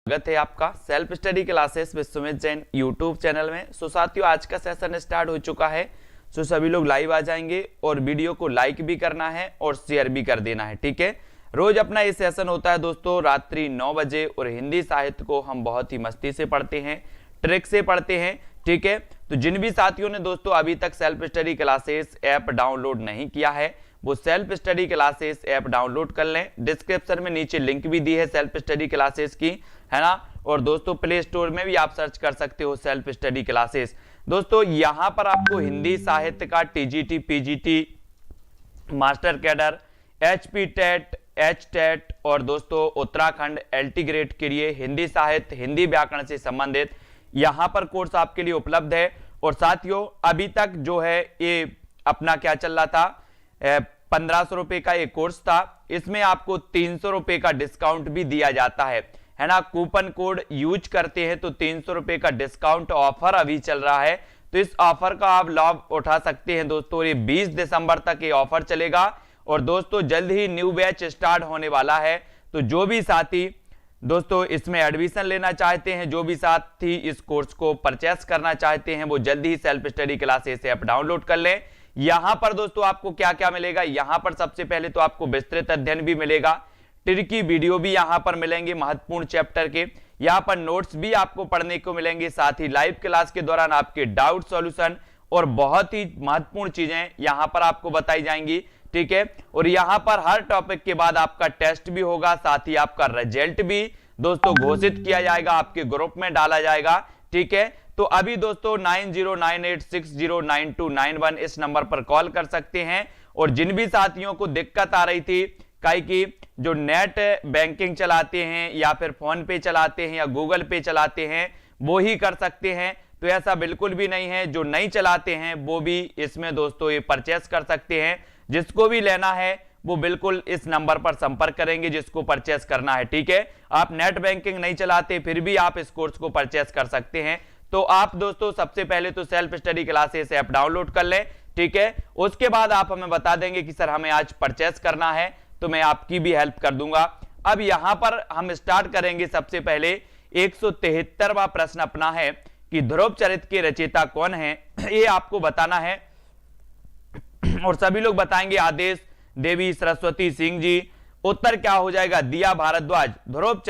स्वागत है आपका self study classes with Sumit Jain YouTube channel में। साथियों, आज का सेशन स्टार्ट हो चुका है। सभी लोग लाइव आ जाएंगे और वीडियो को लाइक भी करना है और शेयर भी कर देना है, ठीक है। रोज अपना ये सेशन होता है दोस्तों रात्रि 9 बजे और हिंदी साहित्य को हम बहुत ही मस्ती से पढ़ते हैं, ट्रिक से पढ़ते हैं, ठीक है। तो जिन भी साथियों ने दोस्तों अभी तक self study classes app download नहीं किया है वो self study classes app download कर लें। डिस्क्रिप्शन में नीचे लिंक भी दी है सेल्फ स्टडी क्लासेस की, है ना। और दोस्तों प्ले स्टोर में भी आप सर्च कर सकते हो सेल्फ स्टडी क्लासेस। दोस्तों यहां पर आपको हिंदी साहित्य का TGT, PGT, master cadre, HP TET, H TET और दोस्तों उत्तराखंड एलटी ग्रेड के लिए हिंदी साहित्य, हिंदी व्याकरण से संबंधित यहां पर कोर्स आपके लिए उपलब्ध है। और साथियों अभी तक जो है ये अपना क्या चल रहा था, 1500 रुपए का एक कोर्स था, इसमें आपको 300 रुपए का डिस्काउंट भी दिया जाता है ना। कूपन कोड यूज करते हैं तो 300 रुपए का डिस्काउंट ऑफर अभी चल रहा है, तो इस ऑफर का आप लाभ उठा सकते हैं दोस्तों। ये 20 दिसंबर तक ये ऑफर चलेगा और दोस्तों जल्द ही न्यू बैच स्टार्ट होने वाला है। तो जो भी साथी दोस्तों इसमें एडमिशन लेना चाहते हैं, जो भी साथी इस कोर्स को परचेस करना चाहते हैं, वो जल्दी ही self study classes app download कर लें। यहां पर दोस्तों आपको क्या क्या मिलेगा, यहां पर सबसे पहले तो आपको विस्तृत अध्ययन भी मिलेगा, ट्रिकी वीडियो भी यहां पर मिलेंगे महत्वपूर्ण चैप्टर के, यहां पर नोट्स भी आपको पढ़ने को मिलेंगे, साथ ही लाइव क्लास के दौरान आपके डाउट सॉल्यूशन और बहुत ही महत्वपूर्ण चीजें यहां पर आपको बताई जाएंगी, ठीक है। और यहां पर हर टॉपिक के बाद आपका टेस्ट भी होगा, साथ ही आपका रिजल्ट भी दोस्तों घोषित किया जाएगा, आपके ग्रुप में डाला जाएगा, ठीक है। तो अभी दोस्तों 9098609291 इस नंबर पर कॉल कर सकते हैं। और जिन भी साथियों को दिक्कत आ रही थी काहे कि जो नेट बैंकिंग चलाते हैं या फिर फोन पे चलाते हैं या गूगल पे चलाते हैं वो ही कर सकते हैं, तो ऐसा बिल्कुल भी नहीं है। जो नहीं चलाते हैं वो भी इसमें दोस्तों ये परचेस कर सकते हैं। जिसको भी लेना है वो बिल्कुल इस नंबर पर संपर्क करेंगे जिसको परचेस करना है, ठीक है। आप नेट बैंकिंग नहीं चलाते फिर भी आप इस कोर्स को परचेस कर सकते हैं। तो आप दोस्तों सबसे पहले तो self study classes app download कर लें, ठीक है। उसके बाद आप हमें बता देंगे कि सर हमें आज परचेस करना है, तो मैं आपकी भी हेल्प कर दूंगा। अब यहां पर हम स्टार्ट करेंगे। सबसे पहले 173वां प्रश्न अपना है कि ध्रुव चरित्र के रचयिता कौन है, ये आपको बताना है। और सभी लोग बताएंगे आदेश देवी, सरस्वती सिंह जी। उत्तर क्या हो जाएगा, दिया भारद्वाज। ध्रुव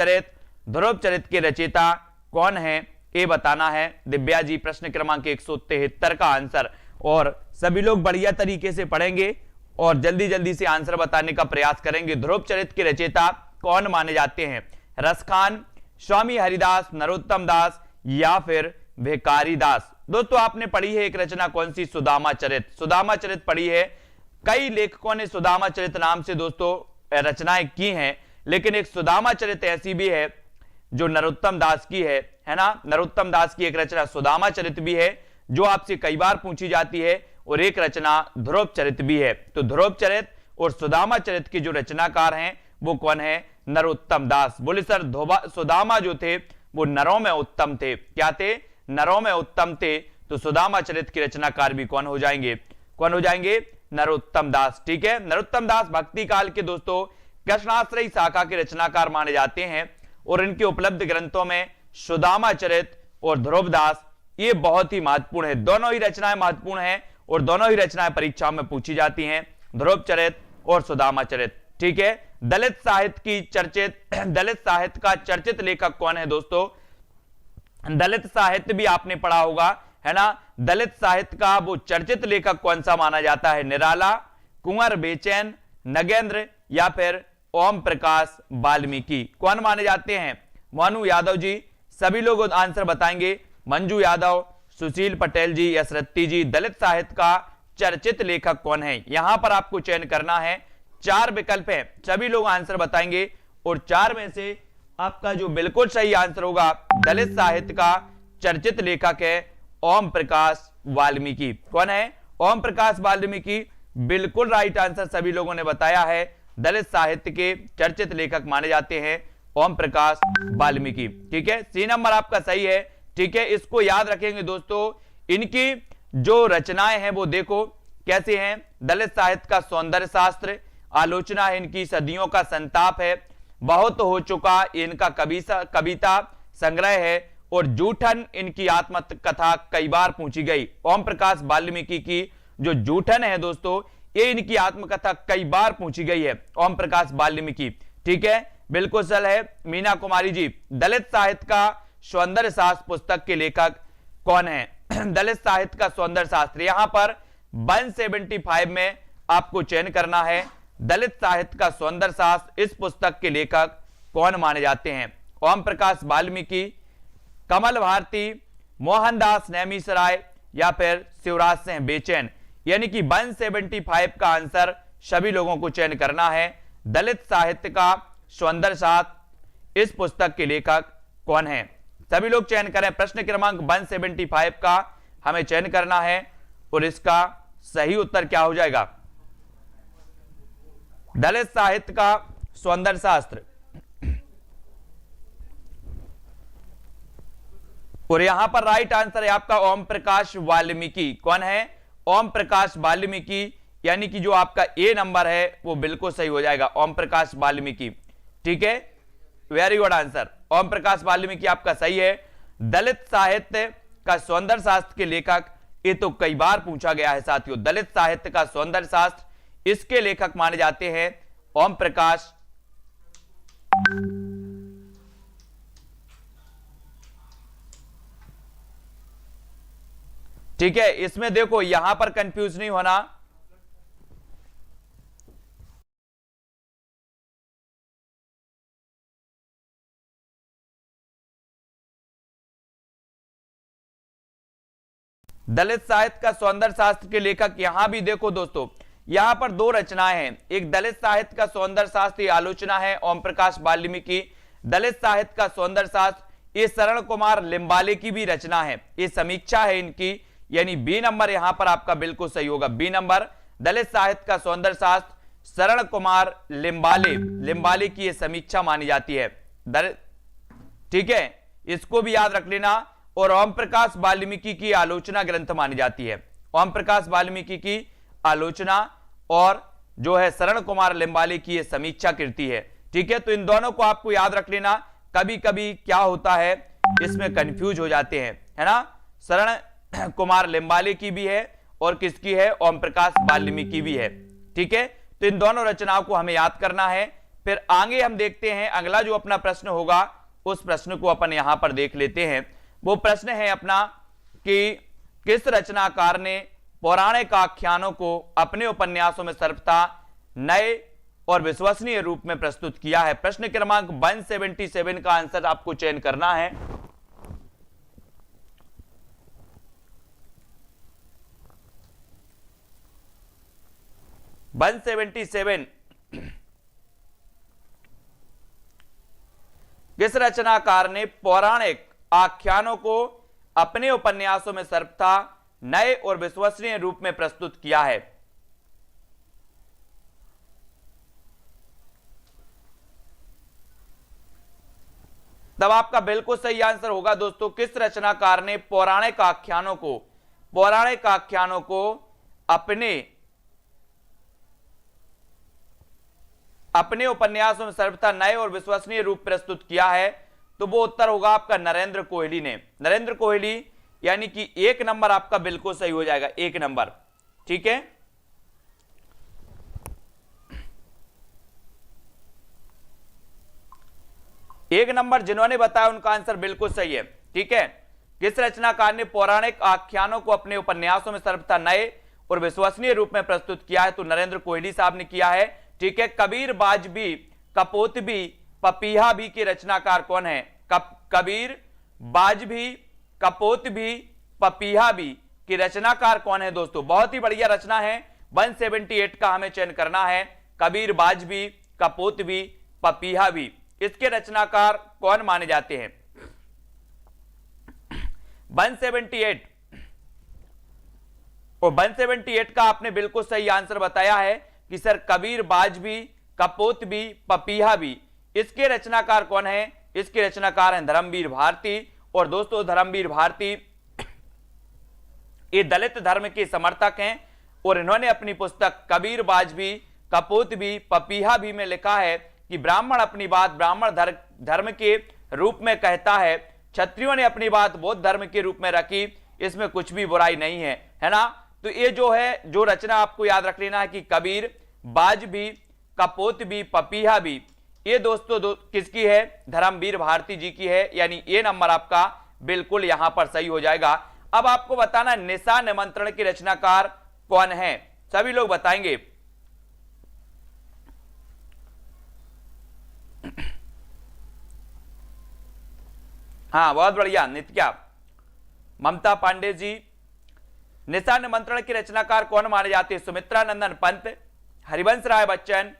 चरित्र के रचयिता कौन है ये बताना है। दिव्या जी प्रश्न क्रमांक 173 का आंसर। और सभी लोग बढ़िया तरीके से पढ़ेंगे और जल्दी जल्दी से आंसर बताने का प्रयास करेंगे। ध्रुव चरित्र के रचयिता कौन माने जाते हैं, रसखान, स्वामी हरिदास, नरोत्तम दास या फिर भिखारी दास। दोस्तों आपने पढ़ी है एक रचना कौन सी, सुदामा चरित। सुदामा चरित पढ़ी है। कई लेखकों ने सुदामा चरित नाम से दोस्तों रचनाएं की हैं, लेकिन एक सुदामा चरित ऐसी भी है जो नरोत्तम दास की है ना। नरोत्तम दास की एक रचना सुदामा चरित भी है जो आपसे कई बार पूछी जाती है, और एक रचना ध्रुव चरित भी है। तो ध्रुव चरित और सुदामा चरित के जो रचनाकार हैं वो कौन है, नरोत्तम दास। बोले सर सुदामा जो थे वो नरों में उत्तम थे, क्या थे, नरों में उत्तम थे। तो सुदामा चरित के रचनाकार भी कौन हो जाएंगे, नरोत्तम दास, ठीक है। नरोत्तम दास भक्ति काल के दोस्तों कृष्णाश्रयी शाखा के रचनाकार माने जाते हैं, और इनके उपलब्ध ग्रंथों में सुदामा चरित और ध्रुव दास ये बहुत ही महत्वपूर्ण है। दोनों ही रचनाएं महत्वपूर्ण हैं और दोनों ही रचनाएं परीक्षा में पूछी जाती हैं, ध्रुव चरित और सुदामा चरित, ठीक है। दलित साहित्य का चर्चित लेखक कौन है दोस्तों, दलित साहित्य भी आपने पढ़ा होगा, है ना। दलित साहित्य का वो चर्चित लेखक कौन सा माना जाता है, निराला, कुंवर बेचैन, नगेंद्र या फिर ओम प्रकाश वाल्मीकि। कौन माने जाते हैं, मोनू यादव जी। सभी लोग आंसर बताएंगे, मंजू यादव, सुशील पटेल जी, यशरत्ती जी। दलित साहित्य का चर्चित लेखक कौन है, यहां पर आपको चयन करना है। 4 विकल्प हैं, सभी लोग आंसर बताएंगे और 4 में से आपका जो बिल्कुल सही आंसर होगा, दलित साहित्य का चर्चित लेखक है ओम प्रकाश वाल्मीकि। कौन है, ओम प्रकाश वाल्मीकि, बिल्कुल राइट आंसर सभी लोगों ने बताया है। दलित साहित्य के चर्चित लेखक माने जाते हैं ओम प्रकाश वाल्मीकि, ठीक है। सी नंबर आपका सही है, ठीक है। इसको याद रखेंगे दोस्तों, इनकी जो रचनाएं हैं वो देखो कैसे हैं। दलित साहित्य का सौंदर्य शास्त्र, आलोचना है इनकी, सदियों का संताप है, बहुत हो चुका इनका कविता संग्रह है और जूठन इनकी आत्मकथा कई बार पूछी गई। ओम प्रकाश वाल्मीकि की जो जूठन है दोस्तों, ये इनकी आत्मकथा कई बार पूछी गई है, ओम प्रकाश वाल्मीकि। ठीक है, बिल्कुल सही है। मीना कुमारी जी, दलित साहित्य का सौंदर्य शास्त्र पुस्तक के लेखक कौन है? दलित साहित्य का सौंदर्य शास्त्र, यहां पर 175 में आपको चयन करना है। दलित साहित्य का सौंदर्य शास्त्र, इस पुस्तक के लेखक कौन माने जाते हैं? ओम प्रकाश वाल्मीकि, कमल भारती, मोहनदास नेमिसराय या फिर शिवराज सिंह बेचैन। यानी कि 175 का आंसर सभी लोगों को चयन करना है। दलित साहित्य का सौंदर्य शास्त्र, इस पुस्तक के लेखक कौन है? सभी लोग चयन करें। प्रश्न क्रमांक 175 का हमें चयन करना है और इसका सही उत्तर क्या हो जाएगा? दलित साहित्य का सौंदर्य शास्त्र। और यहां पर राइट आंसर है आपका ओम प्रकाश वाल्मीकि। कौन है? ओम प्रकाश वाल्मीकि, यानी कि जो आपका ए नंबर है वो बिल्कुल सही हो जाएगा, ओम प्रकाश वाल्मीकि। ठीक है, very good answer, Om Prakash Valmiki आपका सही है। दलित साहित्य का सौंदर्य शास्त्र के लेखक, ये तो कई बार पूछा गया है साथियों। दलित साहित्य का सौंदर्य शास्त्र, इसके लेखक माने जाते हैं ओम प्रकाश। ठीक है, इसमें देखो यहां पर कंफ्यूज नहीं होना। दलित साहित्य का सौंदर्य शास्त्र के लेखक यहां भी देखो दोस्तों, यहां पर दो रचनाएं हैं। एक दलित साहित्य का सौंदर्य शास्त्र, ये आलोचना है ओम प्रकाश वाल्मीकि। दलित साहित्य का सौंदर्य शास्त्र, ये शरण कुमार लिम्बाले की भी रचना है, ये समीक्षा है इनकी। यानी बी नंबर यहां पर आपका बिल्कुल सही होगा, बी नंबर। दलित साहित्य का सौंदर्य शास्त्र शरण कुमार लिम्बाले की ये समीक्षा मानी जाती है। ठीक है, इसको भी याद रख लेना। और ओम प्रकाश वाल्मीकि की आलोचना ग्रंथ मानी जाती है, ओम प्रकाश वाल्मीकि की आलोचना, और जो है शरण कुमार लिम्बाले की ये समीक्षा कृति है। ठीक है, तो इन दोनों को आपको याद रख लेना। कभी कभी क्या होता है, इसमें कंफ्यूज हो जाते हैं, है ना। शरण कुमार लिम्बाले की भी है और किसकी है? ओम प्रकाश वाल्मीकि की भी है। ठीक है, तो इन दोनों रचनाओं को हमें याद करना है। फिर आगे हम देखते हैं अगला जो अपना प्रश्न होगा, उस प्रश्न को अपन यहां पर देख लेते हैं। वो प्रश्न है अपना कि किस रचनाकार ने पौराणिक आख्यानों को अपने उपन्यासों में सर्वथा नए और विश्वसनीय रूप में प्रस्तुत किया है? प्रश्न क्रमांक 177 का आंसर आपको चयन करना है। किस रचनाकार ने पौराणिक आख्यानों को अपने उपन्यासों में सर्वथा नए और विश्वसनीय रूप में प्रस्तुत किया है? तब आपका बिल्कुल सही आंसर होगा दोस्तों, किस रचनाकार ने पौराणिक आख्यानों को अपने उपन्यासों में सर्वथा नए और विश्वसनीय रूप प्रस्तुत किया है? तो वो उत्तर होगा आपका नरेंद्र कोहली ने। नरेंद्र कोहली, यानी कि एक नंबर आपका बिल्कुल सही हो जाएगा, एक नंबर। ठीक है, एक नंबर जिन्होंने बताया उनका आंसर बिल्कुल सही है। ठीक है, किस रचनाकार ने पौराणिक आख्यानों को अपने उपन्यासों में सर्वथा नए और विश्वसनीय रूप में प्रस्तुत किया है? तो नरेंद्र कोहली साहब ने किया है। ठीक है, कबीर बाजबी, कपोतबी, पपीहा भी के रचनाकार कौन है? कबीर बाजबी, कपोतबी, पपीहा भी की रचनाकार कौन है दोस्तों? बहुत ही बढ़िया रचना है। 178 का हमें चयन करना है। कबीर बाजबी, कपोतबी, पपीहा भी, इसके रचनाकार कौन माने जाते हैं? 178 और 178 का आपने बिल्कुल सही आंसर बताया है कि सर कबीर बाजबी, कपोतबी, पपीहा भी, इसके रचनाकार कौन है? इसके रचनाकार हैं धर्मवीर भारती। और दोस्तों धर्मवीर भारती ये दलित धर्म के समर्थक हैं और इन्होंने अपनी पुस्तक कबीर बाजबी, कपोतबी, पपीहा भी में लिखा है कि ब्राह्मण अपनी बात ब्राह्मण धर्म के रूप में कहता है, क्षत्रियों ने अपनी बात बौद्ध धर्म के रूप में रखी, इसमें कुछ भी बुराई नहीं है ना। तो ये जो है, जो रचना आपको याद रख लेना है कि कबीर, बाज भी, कपोत भी, पपीहा भी, ये दोस्तों किसकी है? धर्मवीर भारती जी की है, यानी ये नंबर आपका बिल्कुल यहां पर सही हो जाएगा। अब आपको बताना निशा निमंत्रण के रचनाकार कौन है, सभी लोग बताएंगे। हाँ बहुत बढ़िया नित्या, ममता पांडे जी। निशा निमंत्रण के रचनाकार कौन माने जाते हैं? सुमित्रा नंदन पंत, हरिवंश राय बच्चन,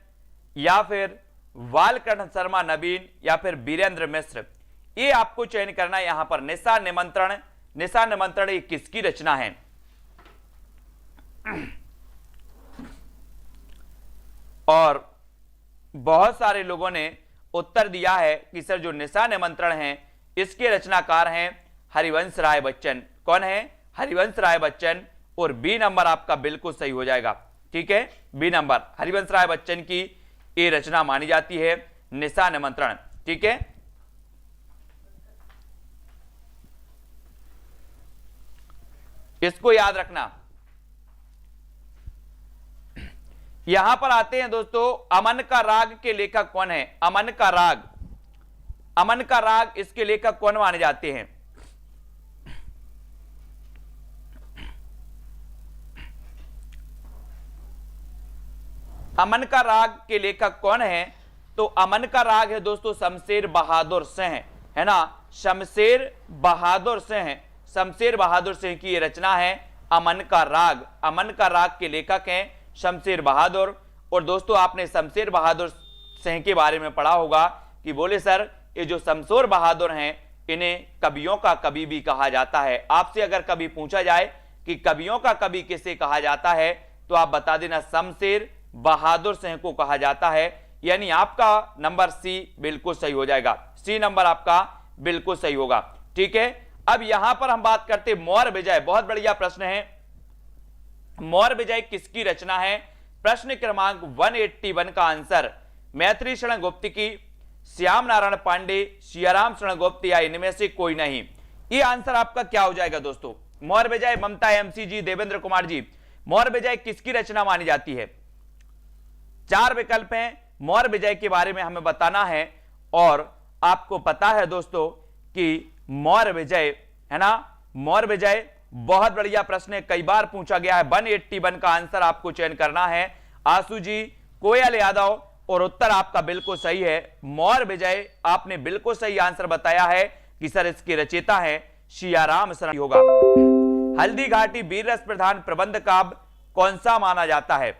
या फिर वालकर्ण शर्मा नवीन, या फिर वीरेंद्र मिश्र। ये आपको चयन करना है यहां पर। निशा निमंत्रण ये किसकी रचना है? और बहुत सारे लोगों ने उत्तर दिया है कि सर जो निशा निमंत्रण है इसके रचनाकार हैं हरिवंश राय बच्चन। कौन है? हरिवंश राय बच्चन। और बी नंबर आपका बिल्कुल सही हो जाएगा। ठीक है, बी नंबर हरिवंश राय बच्चन की ये रचना मानी जाती है निशा निमंत्रण। ठीक है, इसको याद रखना। यहां पर आते हैं दोस्तों, अमन का राग के लेखक कौन है? अमन का राग इसके लेखक कौन माने जाते हैं? अमन का राग के लेखक कौन है? तो अमन का राग है दोस्तों शमशेर बहादुर सिंह, है ना। शमशेर बहादुर सिंह की ये रचना है अमन का राग। अमन का राग के लेखक हैं शमशेर बहादुर। और दोस्तों आपने शमशेर बहादुर सिंह के बारे में पढ़ा होगा कि बोले सर ये जो शमशेर बहादुर हैं इन्हें कवियों का कवि भी कहा जाता है। आपसे अगर कभी पूछा जाए कि कवियों का कवि किसे कहा जाता है तो आप बता देना शमशेर बहादुर सिंह को कहा जाता है। यानी आपका नंबर सी बिल्कुल सही हो जाएगा। सी नंबर आपका बिल्कुल सही होगा। ठीक है, अब यहां पर हम बात करते मौर्य विजय। बहुत बढ़िया प्रश्न है, मौर्य विजय किसकी रचना है? प्रश्न क्रमांक 181 का आंसर मैत्री शरण गुप्त की, श्याम नारायण पांडे, सियाराम शरण गुप्त, या इनमें से कोई नहीं। ये आंसर आपका क्या हो जाएगा दोस्तों? मौर्य विजय, ममता एमसी जी, देवेंद्र कुमार जी, मौर्य विजय किसकी रचना मानी जाती है? 4 विकल्प हैं, मौर्य विजय के बारे में हमें बताना है। और आपको पता है दोस्तों कि मौर्य विजय, है ना, मौर्य विजय बहुत बढ़िया प्रश्न है, कई बार पूछा गया है। 181 का आंसर आपको चयन करना है। आशु जी, कोयल यादव, और उत्तर आपका बिल्कुल सही है मौर्य विजय। आपने बिल्कुल सही आंसर बताया है कि सर इसके रचयिता है सियाराम शरण होगा। हल्दी घाटी वीर रस प्रधान प्रबंध काव्य कौन सा माना जाता है?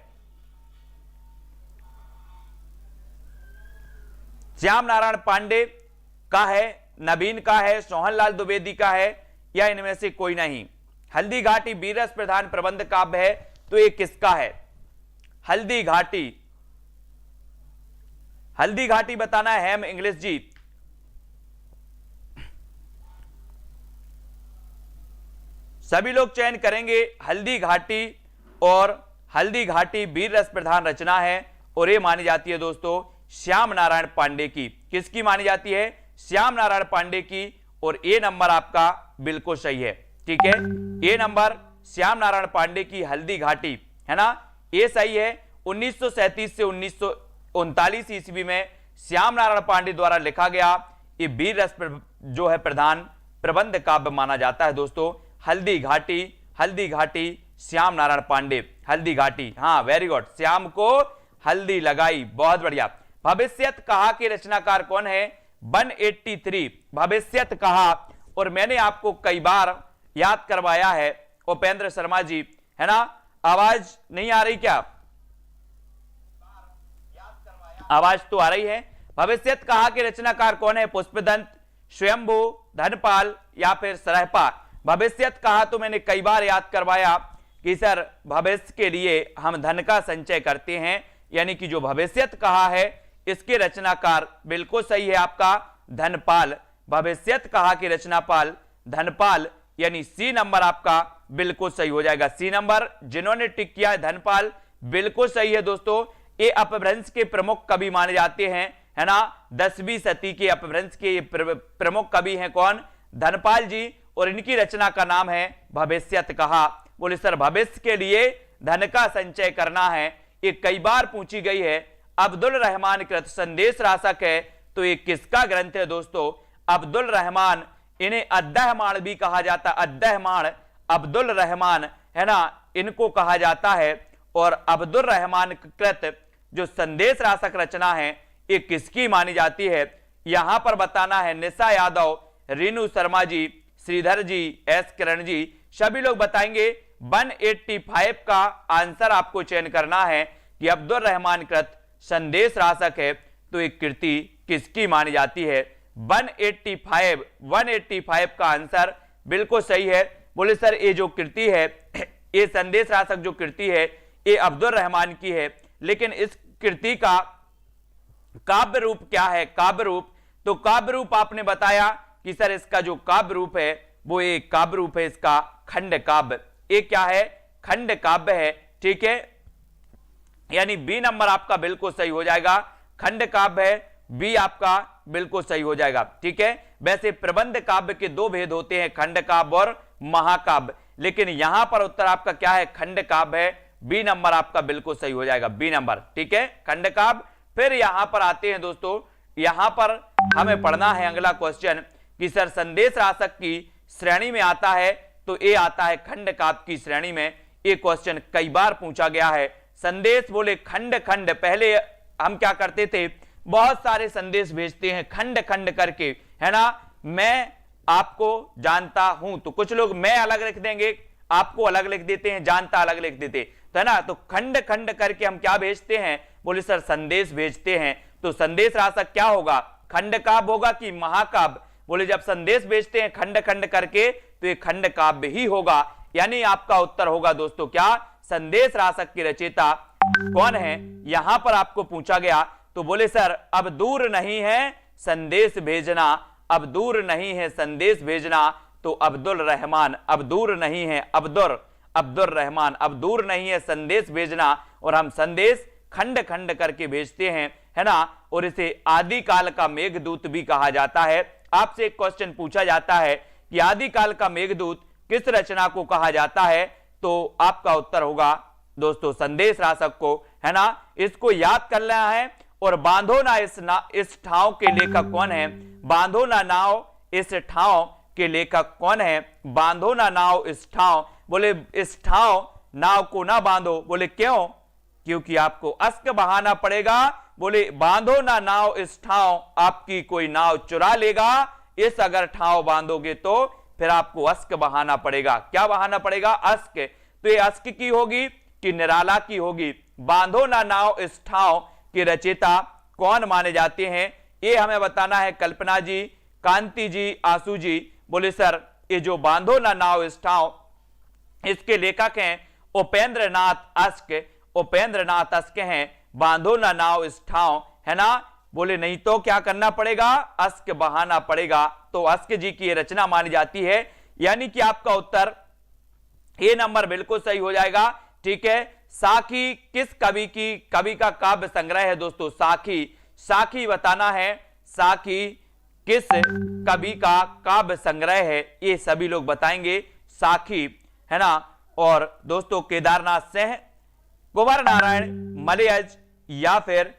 श्याम नारायण पांडे का है, नवीन का है, सोहनलाल द्विवेदी का है, या इनमें से कोई नहीं? हल्दी घाटी वीर रस प्रधान प्रबंध काव्य है, तो ये किसका है? हल्दी घाटी बताना है हेम इंग्लिश जी। सभी लोग चयन करेंगे हल्दी घाटी, और हल्दी घाटी वीर रस प्रधान रचना है और ये मानी जाती है दोस्तों श्याम नारायण पांडे की। किसकी मानी जाती है? श्याम नारायण पांडे की। और ये नंबर आपका बिल्कुल सही है। ठीक है, ये नंबर श्याम नारायण पांडे की हल्दी घाटी, है ना, ये सही है। 1937 से 1939 ईस्वी में श्याम नारायण पांडे द्वारा लिखा गया ये वीर रस जो है प्रधान प्रबंध काव्य माना जाता है दोस्तों हल्दी घाटी श्याम नारायण पांडे। हल्दी घाटी, हाँ वेरी गुड, श्याम को हल्दी लगाई, बहुत बढ़िया। भविष्यत कहा के रचनाकार कौन है? 183 भविष्यत कहा, और मैंने आपको कई बार याद करवाया है, उपेंद्र शर्मा जी, है ना। आवाज नहीं आ रही क्या? आवाज तो आ रही है। भविष्यत कहा के रचनाकार कौन है? पुष्पदंत, स्वयंभू, धनपाल, या फिर सरहपा। भविष्यत कहा तो मैंने कई बार याद करवाया कि सर भविष्य के लिए हम धन का संचय करते हैं, यानी कि जो भविष्यत कहा है इसके रचनाकार बिल्कुल सही है आपका धनपाल। भविष्यत कहा के रचनापाल धनपाल, यानी सी नंबर आपका बिल्कुल सही हो जाएगा। सी नंबर जिन्होंने टिक किया है धनपाल, बिल्कुल सही है दोस्तों। ये अपभ्रंश के प्रमुख कवि माने जाते हैं, है ना। 10वीं सदी के अपभ्रंश के प्रमुख कवि हैं कौन? धनपाल जी, और इनकी रचना का नाम है भविष्यत कहा। बोले सर भविष्य के लिए धन का संचय करना है, ये कई बार पूछी गई है। अब्दुल रहमान कृत संदेश रासक है, तो ये किसका ग्रंथ है दोस्तों? अब्दुल रहमान, इन्हें अद्दहमाण भी कहा जाता, अद्दहमाण अब्दुल रहमान, है ना, इनको कहा जाता है। और अब्दुल रहमान कृत जो संदेश रासक रचना है ये किसकी मानी जाती है? यहां पर बताना है निशा यादव, रीनू शर्मा जी, श्रीधर जी, एस किरण जी, सभी लोग बताएंगे। 185 का आंसर आपको चयन करना है कि अब्दुल रहमान कृत संदेश रासक है, तो एक कृति किसकी मानी जाती है? 185 का आंसर बिल्कुल सही है। बोले सर ये जो कृति है, ये संदेश रासक जो कृति है ये अब्दुल रहमान की है, लेकिन इस कृति का काव्य रूप क्या है? काव्य रूप, तो काव्य रूप आपने बताया कि सर इसका जो काव्य रूप है वो एक काव्य रूप है इसका खंड काव्य। ये क्या है? खंड काव्य है, ठीक है, यानी बी नंबर आपका बिल्कुल सही हो जाएगा। खंड काव्य है, बी आपका बिल्कुल सही हो जाएगा, ठीक है। वैसे प्रबंध काव्य के दो भेद होते हैं, खंड काव्य और महाकाव्य, लेकिन यहां पर उत्तर आपका क्या है? खंड काव्य है, बी नंबर आपका बिल्कुल सही हो जाएगा, बी नंबर, ठीक है, खंड काव्य। फिर यहां पर आते हैं दोस्तों, यहां पर हमें पढ़ना है अगला क्वेश्चन कि सर संदेश रासक की श्रेणी में आता है, तो ये आता है खंड काव्य की श्रेणी में। ये क्वेश्चन कई बार पूछा गया है। संदेश बोले खंड खंड, पहले हम क्या करते थे, बहुत सारे संदेश भेजते हैं खंड खंड करके, है ना। मैं आपको जानता हूं, तो कुछ लोग मैं अलग लिख देंगे, आपको अलग लिख देते हैं, जानता अलग लिख देते, तो है ना। तो खंड खंड करके हम क्या भेजते हैं? बोले सर संदेश भेजते हैं। तो संदेश रासक क्या होगा? खंड काव्य होगा कि महाकाव्य? बोले जब संदेश भेजते हैं खंड खंड करके तो ये खंड काव्य ही होगा, यानी आपका उत्तर होगा दोस्तों क्या? संदेश रासक के रचयिता कौन है? यहां पर आपको पूछा गया, तो बोले सर अब दूर नहीं है संदेश भेजना, अब दूर नहीं है संदेश भेजना, तो अब्दुल रहमान, अब दूर नहीं है अब्दुल रहमान, अब दूर नहीं है संदेश भेजना, और हम संदेश खंड खंड करके भेजते हैं, है ना। और इसे आदिकाल का मेघदूत भी कहा जाता है। आपसे एक क्वेश्चन पूछा जाता है कि आदिकाल का मेघदूत किस रचना को कहा जाता है, तो आपका उत्तर होगा दोस्तों संदेश रासक को, है ना। इसको याद कर लेना है। और बांधो ना इस ठाव के लेखक कौन है? बांधो ना नाव इस ठाव के लेखक कौन है? बांधो ना नाव इस ठाव, बोले इस ठाव नाव को ना बांधो, बोले क्यों? क्योंकि आपको अस्क बहाना पड़ेगा। बोले बांधो ना नाव इस ठाव, आपकी कोई नाव चुरा लेगा, इस अगर ठाव बांधोगे तो फिर आपको अस्क बहाना पड़ेगा। क्या बहाना पड़ेगा? अस्क। तो ये अस्क की होगी कि निराला की होगी? बांधो ना नाव इस ठाव के रचयिता कौन माने जाते हैं? ये हमें बताना है। कल्पना जी, कांति जी, आंसू जी, बोले सर ये जो बांधो ना नाव इस ठाव, इसके लेखक हैं उपेंद्र नाथ अस्क, उपेंद्र नाथ अस्क हैं। बांधो ना नाव इस ठाव, है ना। बोले नहीं तो क्या करना पड़ेगा? अस्क बहाना पड़ेगा। तो अस्क जी की रचना मानी जाती है, यानी कि आपका उत्तर ए नंबर बिल्कुल सही हो जाएगा, ठीक है। साखी किस कवि का काव्य संग्रह है दोस्तों? साखी, साखी बताना है, साखी किस कवि का काव्य संग्रह है, ये सभी लोग बताएंगे। साखी, है ना। और दोस्तों केदारनाथ सिंह, कुंवर नारायण मलयज या फिर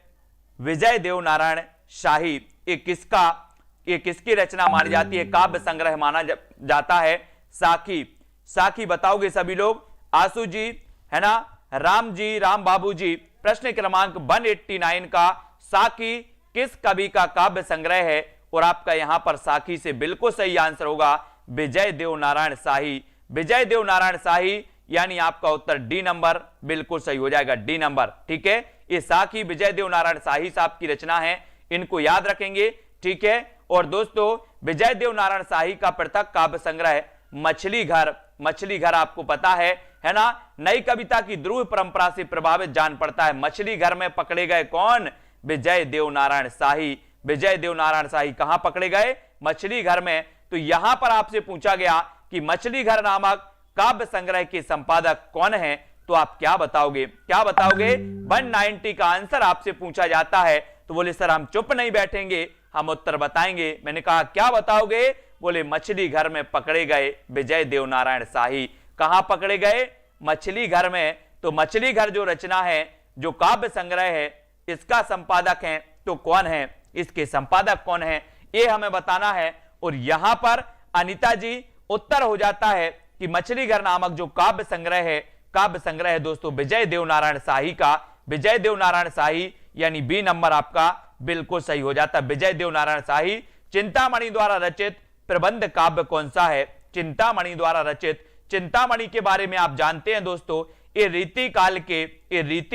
विजय देव नारायण शाही, ये किसकी रचना मानी जाती है? काव्य संग्रह माना जाता है साखी। साखी बताओगे सभी लोग? आंसू जी, है ना, राम जी, राम बाबू जी। प्रश्न क्रमांक 189 का साखी किस कवि का काव्य संग्रह है? और आपका यहां पर साखी से बिल्कुल सही आंसर होगा विजय देव नारायण शाही, विजय देव नारायण शाही, यानी आपका उत्तर डी नंबर बिल्कुल सही हो जाएगा, डी नंबर, ठीक है। ये साखी विजय देव नारायण शाही साहब की रचना है, इनको याद रखेंगे, ठीक है। और दोस्तों विजय देव नारायण शाही का पृथक काव्य संग्रह मछली घर, मछली घर आपको पता है ना। नई कविता की ध्रुव परंपरा से प्रभावित जान पड़ता है। मछली घर में पकड़े गए कौन? विजय देव नारायण शाही। विजय देव नारायण शाही कहां पकड़े गए? मछली घर में। तो यहां पर आपसे पूछा गया कि मछली घर नामक काव्य संग्रह के संपादक कौन है? तो आप क्या बताओगे? क्या बताओगे? 190 का आंसर आपसे पूछा जाता है तो बोले सर हम चुप नहीं बैठेंगे, हम उत्तर बताएंगे। मैंने कहा क्या बताओगे? बोले मछली घर में पकड़े गए विजय देवनारायण शाही। कहां पकड़े गए? मछली घर में। तो मछली घर जो रचना है, जो काव्य संग्रह है, इसका संपादक है तो कौन है? इसके संपादक कौन है ये हमें बताना है। और यहां पर अनीता जी उत्तर हो जाता है कि मछली घर नामक जो काव्य संग्रह है दोस्तों विजय देवनारायण शाही का। विजय देवनारायण शाही यानी बी नंबर आपका बिल्कुल सही हो जाता है। विजय देवनारायण शाही चिंतामणि द्वारा रचित प्रबंध काव्य कौन सा है? चिंतामणि द्वारा रचित। चिंतामणि के बारे में आप जानते हैं दोस्तों, ये रीति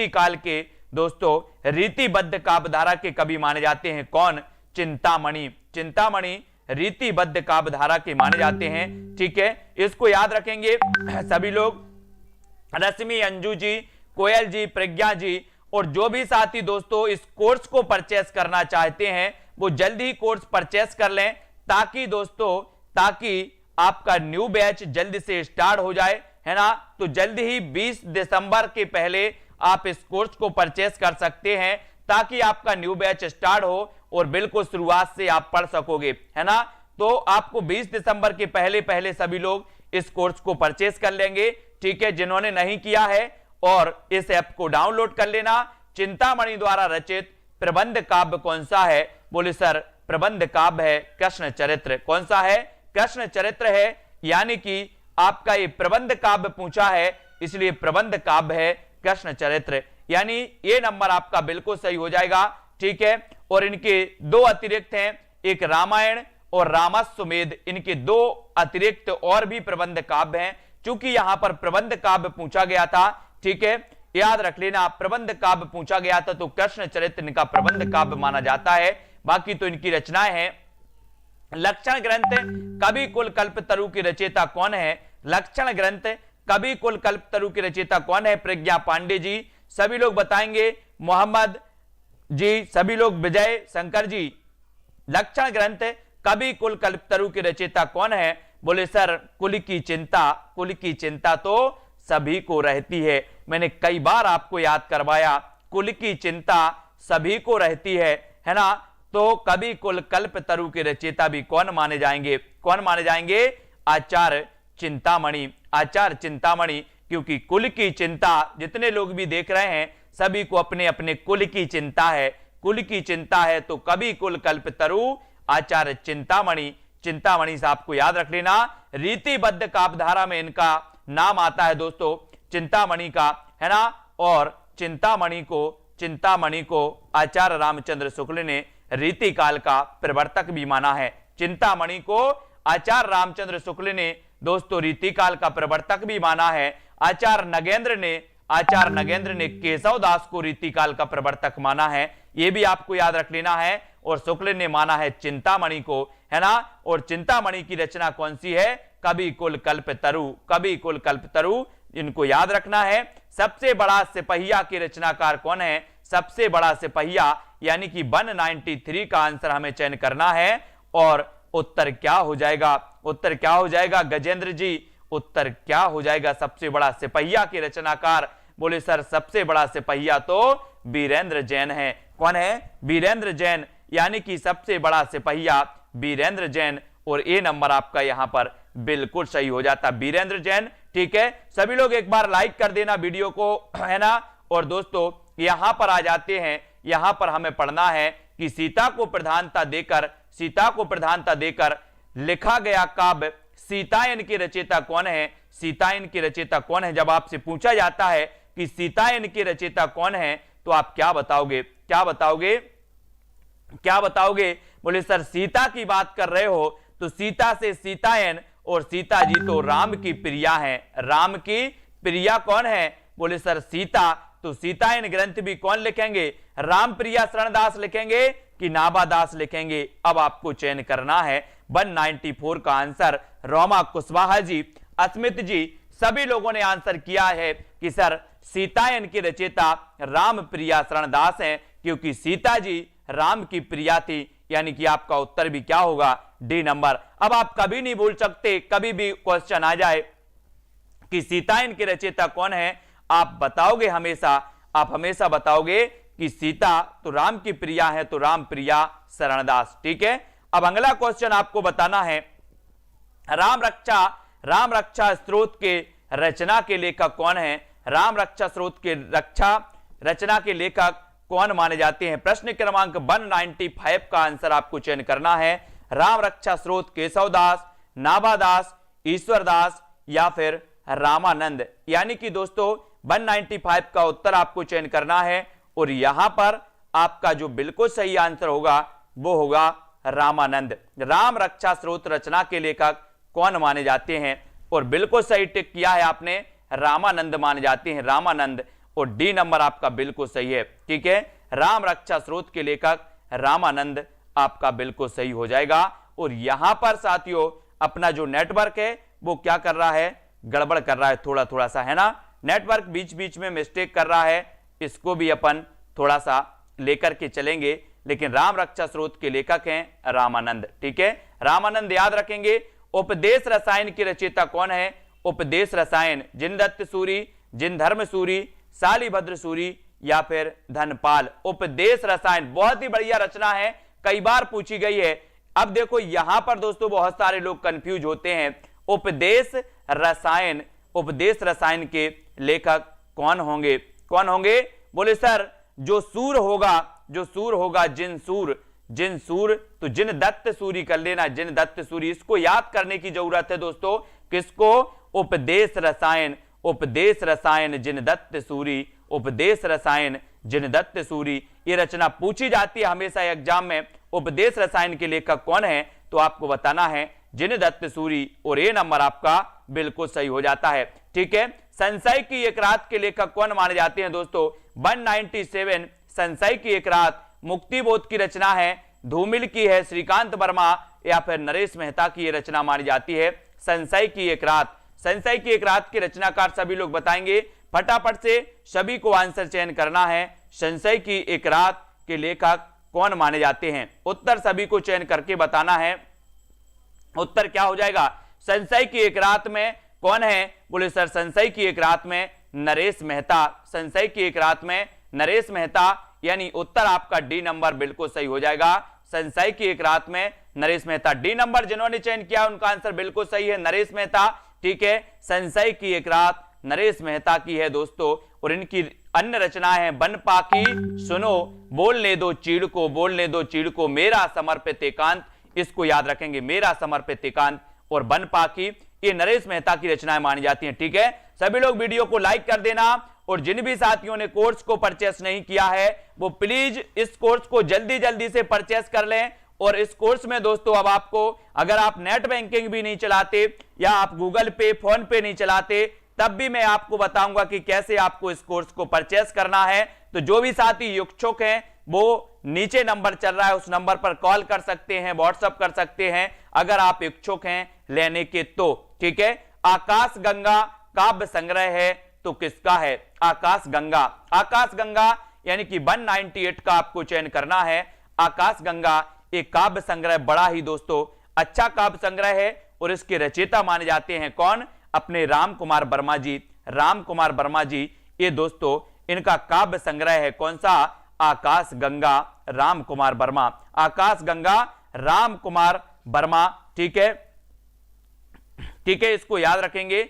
काल के दोस्तों रीतिबद्ध काव्यधारा के कवि माने जाते हैं। कौन? चिंतामणि रीतिबद्ध काव्यधारा के माने जाते हैं। ठीक है, इसको याद रखेंगे सभी लोग। रश्मि, अंजू जी, कोयल जी, प्रज्ञा जी और जो भी साथी दोस्तों इस कोर्स को परचेस करना चाहते हैं वो जल्दी ही कोर्स परचेस कर लें, ताकि आपका न्यू बैच जल्दी से स्टार्ट हो जाए, है ना। तो जल्दी ही 20 दिसंबर के पहले आप इस कोर्स को परचेस कर सकते हैं ताकि आपका न्यू बैच स्टार्ट हो और बिल्कुल शुरुआत से आप पढ़ सकोगे, है ना। तो आपको 20 दिसंबर के पहले सभी लोग इस कोर्स को परचेस कर लेंगे। ठीक है, जिन्होंने नहीं किया है और इस ऐप को डाउनलोड कर लेना। चिंतामणि द्वारा रचित प्रबंध काव्य कौन सा है? बोले सर प्रबंध काव्य है कृष्ण चरित्र। कौन सा है? कृष्ण चरित्र है, यानी कि आपका ये प्रबंध काव्य पूछा है इसलिए प्रबंध काव्य है कृष्ण चरित्र, यानी ये नंबर आपका बिल्कुल सही हो जाएगा। ठीक है, और इनके दो अतिरिक्त हैं, एक रामायण और रामाश्वमेध, इनके दो अतिरिक्त और भी प्रबंध काव्य हैं। चूंकि यहां पर प्रबंध काव्य पूछा गया था, ठीक है, याद रख लेना, प्रबंध काव्य पूछा गया था तो कृष्ण चरित्र इनका प्रबंध काव्य माना जाता है। बाकी तो इनकी रचनाएं हैं। लक्षण ग्रंथ कवि कुल कल्पतरु की रचयिता कौन है? लक्षण ग्रंथ कवि कुल कल्पतरु की रचयिता कौन है? प्रज्ञा पांडे जी, सभी लोग बताएंगे। मोहम्मद जी, सभी लोग, विजय शंकर जी। लक्षण ग्रंथ कवि कुल कल्पतरु की रचयिता कौन है? बोले सर कुल की चिंता तो सभी को रहती है। मैंने कई बार आपको याद करवाया, कुल की चिंता सभी को रहती है ना। तो कवि कुल कल्पतरु के रचयिता भी कौन माने जाएंगे? कौन माने जाएंगे? आचार्य चिंतामणि, क्योंकि कुल की चिंता, जितने लोग भी देख रहे हैं सभी को अपने अपने कुल की चिंता है। तो कवि कुल कल्पतरु आचार्य चिंतामणि साहब को याद रख लेना। रीतिबद्ध काव्यधारा में इनका नाम आता है दोस्तों चिंतामणि का, है ना। और चिंतामणि को आचार्य रामचंद्र शुक्ल ने रीतिकाल का प्रवर्तक भी माना है। चिंतामणि को आचार्य रामचंद्र शुक्ल ने दोस्तों रीतिकाल का प्रवर्तक भी माना है। आचार्य नगेंद्र ने केशव दास को रीतिकाल का प्रवर्तक माना है, यह भी आपको याद रख लेना है। और शुक्ल ने माना है चिंतामणि को, है ना। और चिंतामणि की रचना कौन सी है? कवि कुल कल्पतरु, इनको याद रखना है। सबसे बड़ा सिपहिया की रचनाकार कौन है? सबसे बड़ा सिपहिया, यानी कि 193 का आंसर हमें चयन करना है। और उत्तर क्या हो जाएगा गजेंद्र जी? उत्तर क्या हो जाएगा? सबसे बड़ा सिपहिया के रचनाकार, बोले सर सबसे बड़ा सिपहिया तो वीरेंद्र जैन है। कौन है? वीरेंद्र जैन, यानी कि सबसे बड़ा सिपहिया वीरेंद्र जैन। और ए नंबर आपका यहां पर बिल्कुल सही हो जाता, वीरेंद्र जैन। ठीक है, सभी लोग एक बार लाइक कर देना वीडियो को, है ना। और दोस्तों यहां पर आ जाते हैं, यहां पर हमें पढ़ना है कि सीता को प्रधानता देकर लिखा गया काव्य सीतायन की रचयिता कौन है? जब आपसे पूछा जाता है कि सीतायन की रचयिता कौन है तो आप क्या बताओगे? बोले सर सीता की बात कर रहे हो तो सीता से सीतायन, और सीता जी तो राम की प्रिया है। राम की प्रिया कौन है? बोले सर सीता, तो सीतायन ग्रंथ भी कौन लिखेंगे? राम प्रिया शरणदास लिखेंगे कि नाभादास लिखेंगे? अब आपको चयन करना है। 194 का आंसर रोमा कुशवाहा जी, अस्मित जी, सभी लोगों ने आंसर किया है कि सर सीतायन की रचयिता राम प्रिया शरणदास हैं, क्योंकि सीता जी राम की प्रिया थी। यानी कि आपका उत्तर भी क्या होगा? D number. अब आप कभी नहीं भूल सकते, कभी भी क्वेश्चन आ जाए कि सीतायन की रचयिता कौन है, आप बताओगे हमेशा, आप हमेशा बताओगे कि सीता तो राम की प्रिया है, तो राम प्रिया शरणदास। ठीक है, अब अगला क्वेश्चन आपको बताना है, राम रक्षा स्त्रोत के रचना के लेखक कौन है? राम रक्षा स्त्रोत के रचना के लेखक कौन माने जाते हैं? प्रश्न क्रमांक 195 का आंसर आपको चयन करना है। राम रक्षा स्त्रोत केशवदास, नाभादास, ईश्वरदास या फिर रामानंद। यानी कि दोस्तों 195 का उत्तर आपको चयन करना है और यहां पर आपका जो बिल्कुल सही आंसर होगा वो होगा रामानंद। राम रक्षा स्त्रोत रचना के लेखक कौन माने जाते हैं? और बिल्कुल सही टिक किया है आपने, रामानंद माने जाते हैं, रामानंद। और डी नंबर आपका बिल्कुल सही है। ठीक है, राम रक्षा स्त्रोत के लेखक रामानंद आपका बिल्कुल सही हो जाएगा। और यहां पर साथियों अपना जो नेटवर्क है वो क्या कर रहा है? गड़बड़ कर रहा है थोड़ा थोड़ा सा, है ना। नेटवर्क बीच बीच में मिस्टेक कर रहा है, इसको भी अपन थोड़ा सा लेकर के चलेंगे। लेकिन राम रक्षा स्त्रोत के लेखक हैं रामानंद। ठीक है, रामानंद याद रखेंगे। उपदेश रसायन की रचयिता कौन है? उपदेश रसायन जिनदत्त सूरी, जिनधर्म सूरी, शालिभद्र सूरी या फिर धनपाल। उपदेश रसायन बहुत ही बढ़िया रचना है, कई बार पूछी गई है। अब देखो यहां पर दोस्तों बहुत सारे लोग कंफ्यूज होते हैं। उपदेश रसायन के लेखक कौन होंगे? कौन होंगे? बोले सर जो सूर होगा जिन सूर तो जिन दत्त सूरी कर लेना, जिन दत्त सूरी। इसको याद करने की जरूरत है दोस्तों। किसको? उपदेश रसायन जिन दत्त सूरी, उपदेश रसायन जिन दत्त सूरी। ये रचना पूछी जाती है हमेशा एग्जाम में। उपदेश रसायन के लेखक कौन है? तो आपको बताना है जिन दत्त सूरी, और ये नंबर आपका बिल्कुल सही हो जाता है। ठीक है, संशय की एक रात के लेखक कौन माने जाते हैं दोस्तों? 197 संशय की एक रात मुक्तिबोध की रचना है, धूमिल की है, श्रीकांत वर्मा या फिर नरेश मेहता की ये रचना मानी जाती है। संशय की एक रात के रचनाकार सभी लोग बताएंगे। फटाफट से सभी को आंसर चयन करना है। संशय की एक रात के लेखक कौन माने जाते हैं? उत्तर सभी को चयन करके बताना है। उत्तर क्या हो जाएगा? संशय की एक रात में कौन है? बोले सर संशय की एक रात में नरेश मेहता। संशय की एक रात में नरेश मेहता, यानी उत्तर आपका डी नंबर बिल्कुल सही हो जाएगा। संशय की एक रात में नरेश मेहता। डी नंबर जिन्होंने चयन किया उनका आंसर बिल्कुल सही है, नरेश मेहता। ठीक है, संशय की एक रात नरेश मेहता की है दोस्तों। और इनकी अन्य रचनाएं हैं बनपाकी, सुनो, बोलने दो चीड़ को, मेरा समर्पित एकांत। इसको याद रखेंगे, मेरा समर्पित एकांत और बनपाकी, ये नरेश मेहता की रचनाएं मानी जाती हैं। ठीक है, सभी लोग वीडियो को लाइक कर देना। और जिन भी साथियों ने कोर्स को परचेस नहीं किया है वो प्लीज इस कोर्स को जल्दी जल्दी से परचेस कर लें। और इस कोर्स में दोस्तों अब आपको, अगर आप नेट बैंकिंग भी नहीं चलाते या आप गूगल पे, फोन पे नहीं चलाते, तब भी मैं आपको बताऊंगा कि कैसे आपको इस कोर्स को परचेस करना है। तो जो भी साथी इच्छुक हैं वो नीचे नंबर चल रहा है, उस नंबर पर कॉल कर सकते हैं, व्हाट्सएप कर सकते हैं अगर आप इच्छुक हैं लेने के तो। ठीक है, आकाश गंगा काव्य संग्रह है तो किसका है? आकाश गंगा यानी कि 198 का आपको चयन करना है। आकाश गंगा एक काव्य संग्रह, बड़ा ही दोस्तों अच्छा काव्य संग्रह है और इसके रचयिता माने जाते हैं कौन? अपने राम कुमार वर्मा जी। ये दोस्तों इनका काव्य संग्रह है, कौन सा? आकाश गंगा, राम कुमार वर्मा। आकाश गंगा, राम कुमार वर्मा। ठीक है, इसको याद रखेंगे।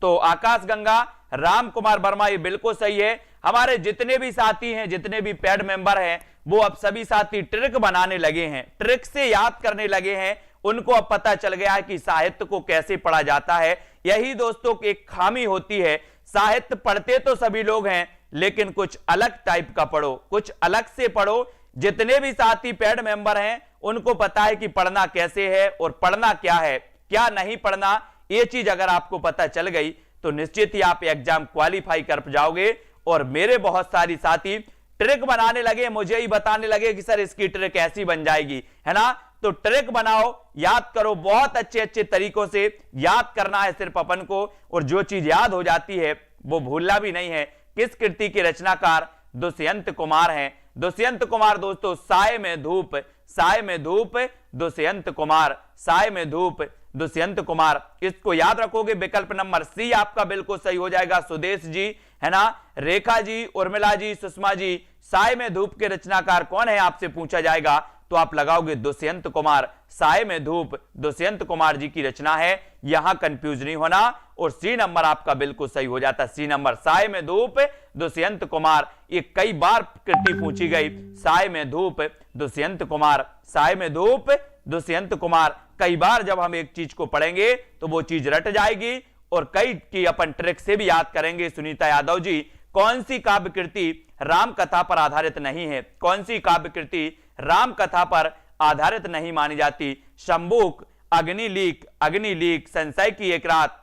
तो आकाश गंगा, राम कुमार वर्मा, ये बिल्कुल सही है। हमारे जितने भी साथी हैं, जितने भी पेड मेंबर हैं, वो अब सभी साथी ट्रिक बनाने लगे हैं, ट्रिक से याद करने लगे हैं। उनको अब पता चल गया है कि साहित्य को कैसे पढ़ा जाता है। यही दोस्तों एक खामी होती है, साहित्य पढ़ते तो सभी लोग हैं लेकिन कुछ अलग टाइप का पढ़ो, कुछ अलग से पढ़ो। जितने भी साथी पेड मेंबर हैं उनको पता है कि पढ़ना कैसे है और पढ़ना क्या है, क्या नहीं पढ़ना। ये चीज अगर आपको पता चल गई तो निश्चित ही आप एग्जाम क्वालिफाई कर जाओगे। और मेरे बहुत सारी साथी ट्रिक बनाने लगे, मुझे ही बताने लगे कि सर इसकी ट्रिक ऐसी बन जाएगी, है ना। तो ट्रिक बनाओ, याद करो, बहुत अच्छे अच्छे तरीकों से याद करना है सिर्फ अपन को। और जो चीज याद हो जाती है वो भूलना भी नहीं है। किस कृति के रचनाकार? दुष्यंत कुमार हैं। दुष्यंत कुमार दोस्तों, साय में धूप, दुष्यंत कुमार, साय में धूप, दुष्यंत कुमार। इसको याद रखोगे, विकल्प नंबर सी आपका बिल्कुल सही हो जाएगा। सुदेश जी, है ना, रेखा जी, उर्मिला जी, सुषमा जी, साय में धूप के रचनाकार कौन है आपसे पूछा जाएगा तो आप लगाओगे दुष्यंत कुमार। साय में धूप दुष्यंत कुमार जी की रचना है, यहां कंफ्यूज नहीं होना, और सी नंबर आपका बिल्कुल सही हो जाता। सी नंबर, साय में धूप दुष्यंत कुमार। ये कई बार कृति पूछी गई, साय में धूप दुष्यंत कुमार, साय में धूप दुष्यंत कुमार। कई बार जब हम एक चीज को पढ़ेंगे तो वो चीज रट जाएगी, और कई की अपन ट्रिक से भी याद करेंगे। सुनीता यादव जी, कौन सी काव्य कृति राम कथा पर आधारित नहीं है? कौन सी काव्य कृति राम कथा पर आधारित नहीं मानी जाती? शंबुक, अग्निलीक, अग्निलीक, संशय की एक रात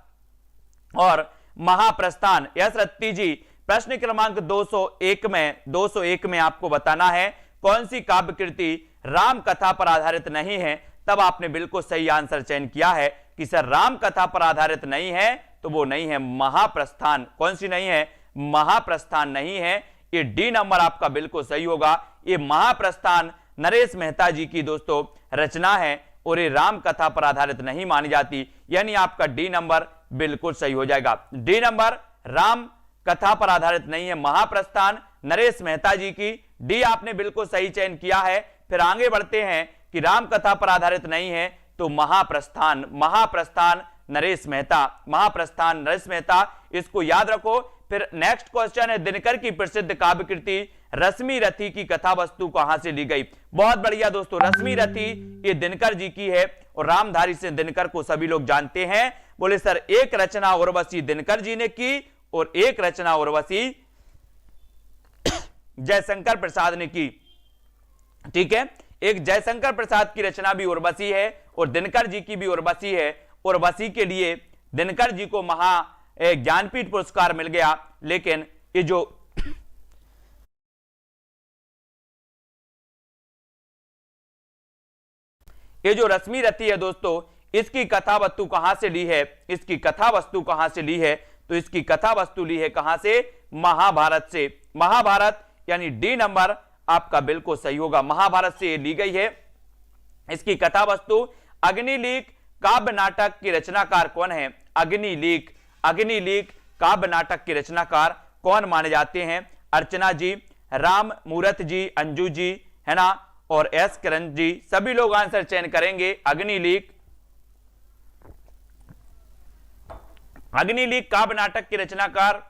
और महाप्रस्थान। यस रत्ती जी, प्रश्न क्रमांक 201 में आपको बताना है कौन सी काव्य कृति राम कथा पर आधारित नहीं है। तब आपने बिल्कुल सही आंसर चयन किया है कि सर राम कथा पर आधारित नहीं है, तो वो नहीं है महाप्रस्थान। कौन सी नहीं है? महाप्रस्थान नहीं है। ये डी नंबर आपका बिल्कुल सही होगा। ये महाप्रस्थान नरेश मेहता जी की दोस्तों रचना है, और ये राम कथा पर आधारित नहीं मानी जाती, यानी आपका डी नंबर बिल्कुल सही हो जाएगा। डी नंबर राम कथा पर आधारित नहीं है, महाप्रस्थान नरेश मेहता जी की। डी आपने बिल्कुल सही चयन किया है। फिर आगे बढ़ते हैं कि राम कथा पर आधारित नहीं है तो महाप्रस्थान, महाप्रस्थान नरेश मेहता, महाप्रस्थान नरेश मेहता, इसको याद रखो। फिर नेक्स्ट क्वेश्चन है, दिनकर की प्रसिद्ध काव्य कृति रश्मि रथी की कथा वस्तु कहां से ली गई? बहुत बढ़िया दोस्तों, रश्मि रथी ये दिनकर जी की है, और रामधारी से दिनकर को सभी लोग जानते हैं। बोले सर एक रचना उर्वशी दिनकर जी ने की और एक रचना उर्वशी जयशंकर प्रसाद ने की। ठीक है, एक जयशंकर प्रसाद की रचना भी उर्वशी है और दिनकर जी की भी उर्वशी है। उर्वशी के लिए दिनकर जी को ज्ञानपीठ पुरस्कार मिल गया, लेकिन ये जो रश्मि रथी है दोस्तों, इसकी कथा वस्तु कहां से ली है? इसकी कथा वस्तु कहां से ली है? तो इसकी कथा वस्तु ली है कहां से? महाभारत से। महाभारत, यानी डी नंबर आपका बिल्कुल सही होगा। महाभारत से ली गई है इसकी कथा वस्तु। अग्निलीक काव्य नाटक की रचनाकार कौन है? अग्निलीक, अग्निलीक काव्य नाटक के रचनाकार कौन माने जाते हैं? अर्चना जी, राम मूरत जी, अंजू जी, है ना, और एस किरण जी, सभी लोग आंसर चयन करेंगे। अग्निलीक, अग्निलीक काव्य नाटक के रचनाकार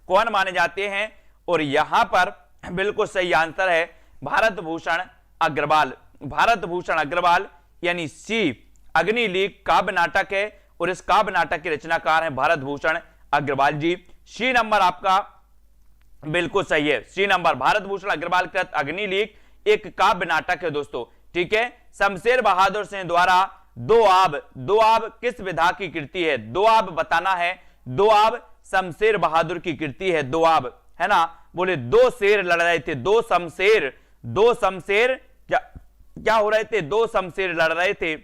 कौन माने जाते हैं? और यहां पर बिल्कुल सही आंसर है भारत भूषण अग्रवाल। भारत भूषण अग्रवाल, यानी सी अग्निलीक काव्य नाटक है, और इस काव्य नाटक के रचनाकार हैं भारत भूषण अग्रवाल जी। सी नंबर आपका बिल्कुल सही है। सी नंबर, भारत भूषण अग्रवाल कृत अग्निलीक एक काव्य नाटक है दोस्तों। ठीक है, शमशेर बहादुर सिंह द्वारा दो आब, दो आब किस विधा की कृति है? दो आब बताना है। दो आब शमशेर बहादुर की कृति है, दो आब, है ना। बोले दो शेर लड़ रहे थे, दो शमशेर, दो शमशेर क्या हो रहे थे? दो शमशेर लड़ रहे थे।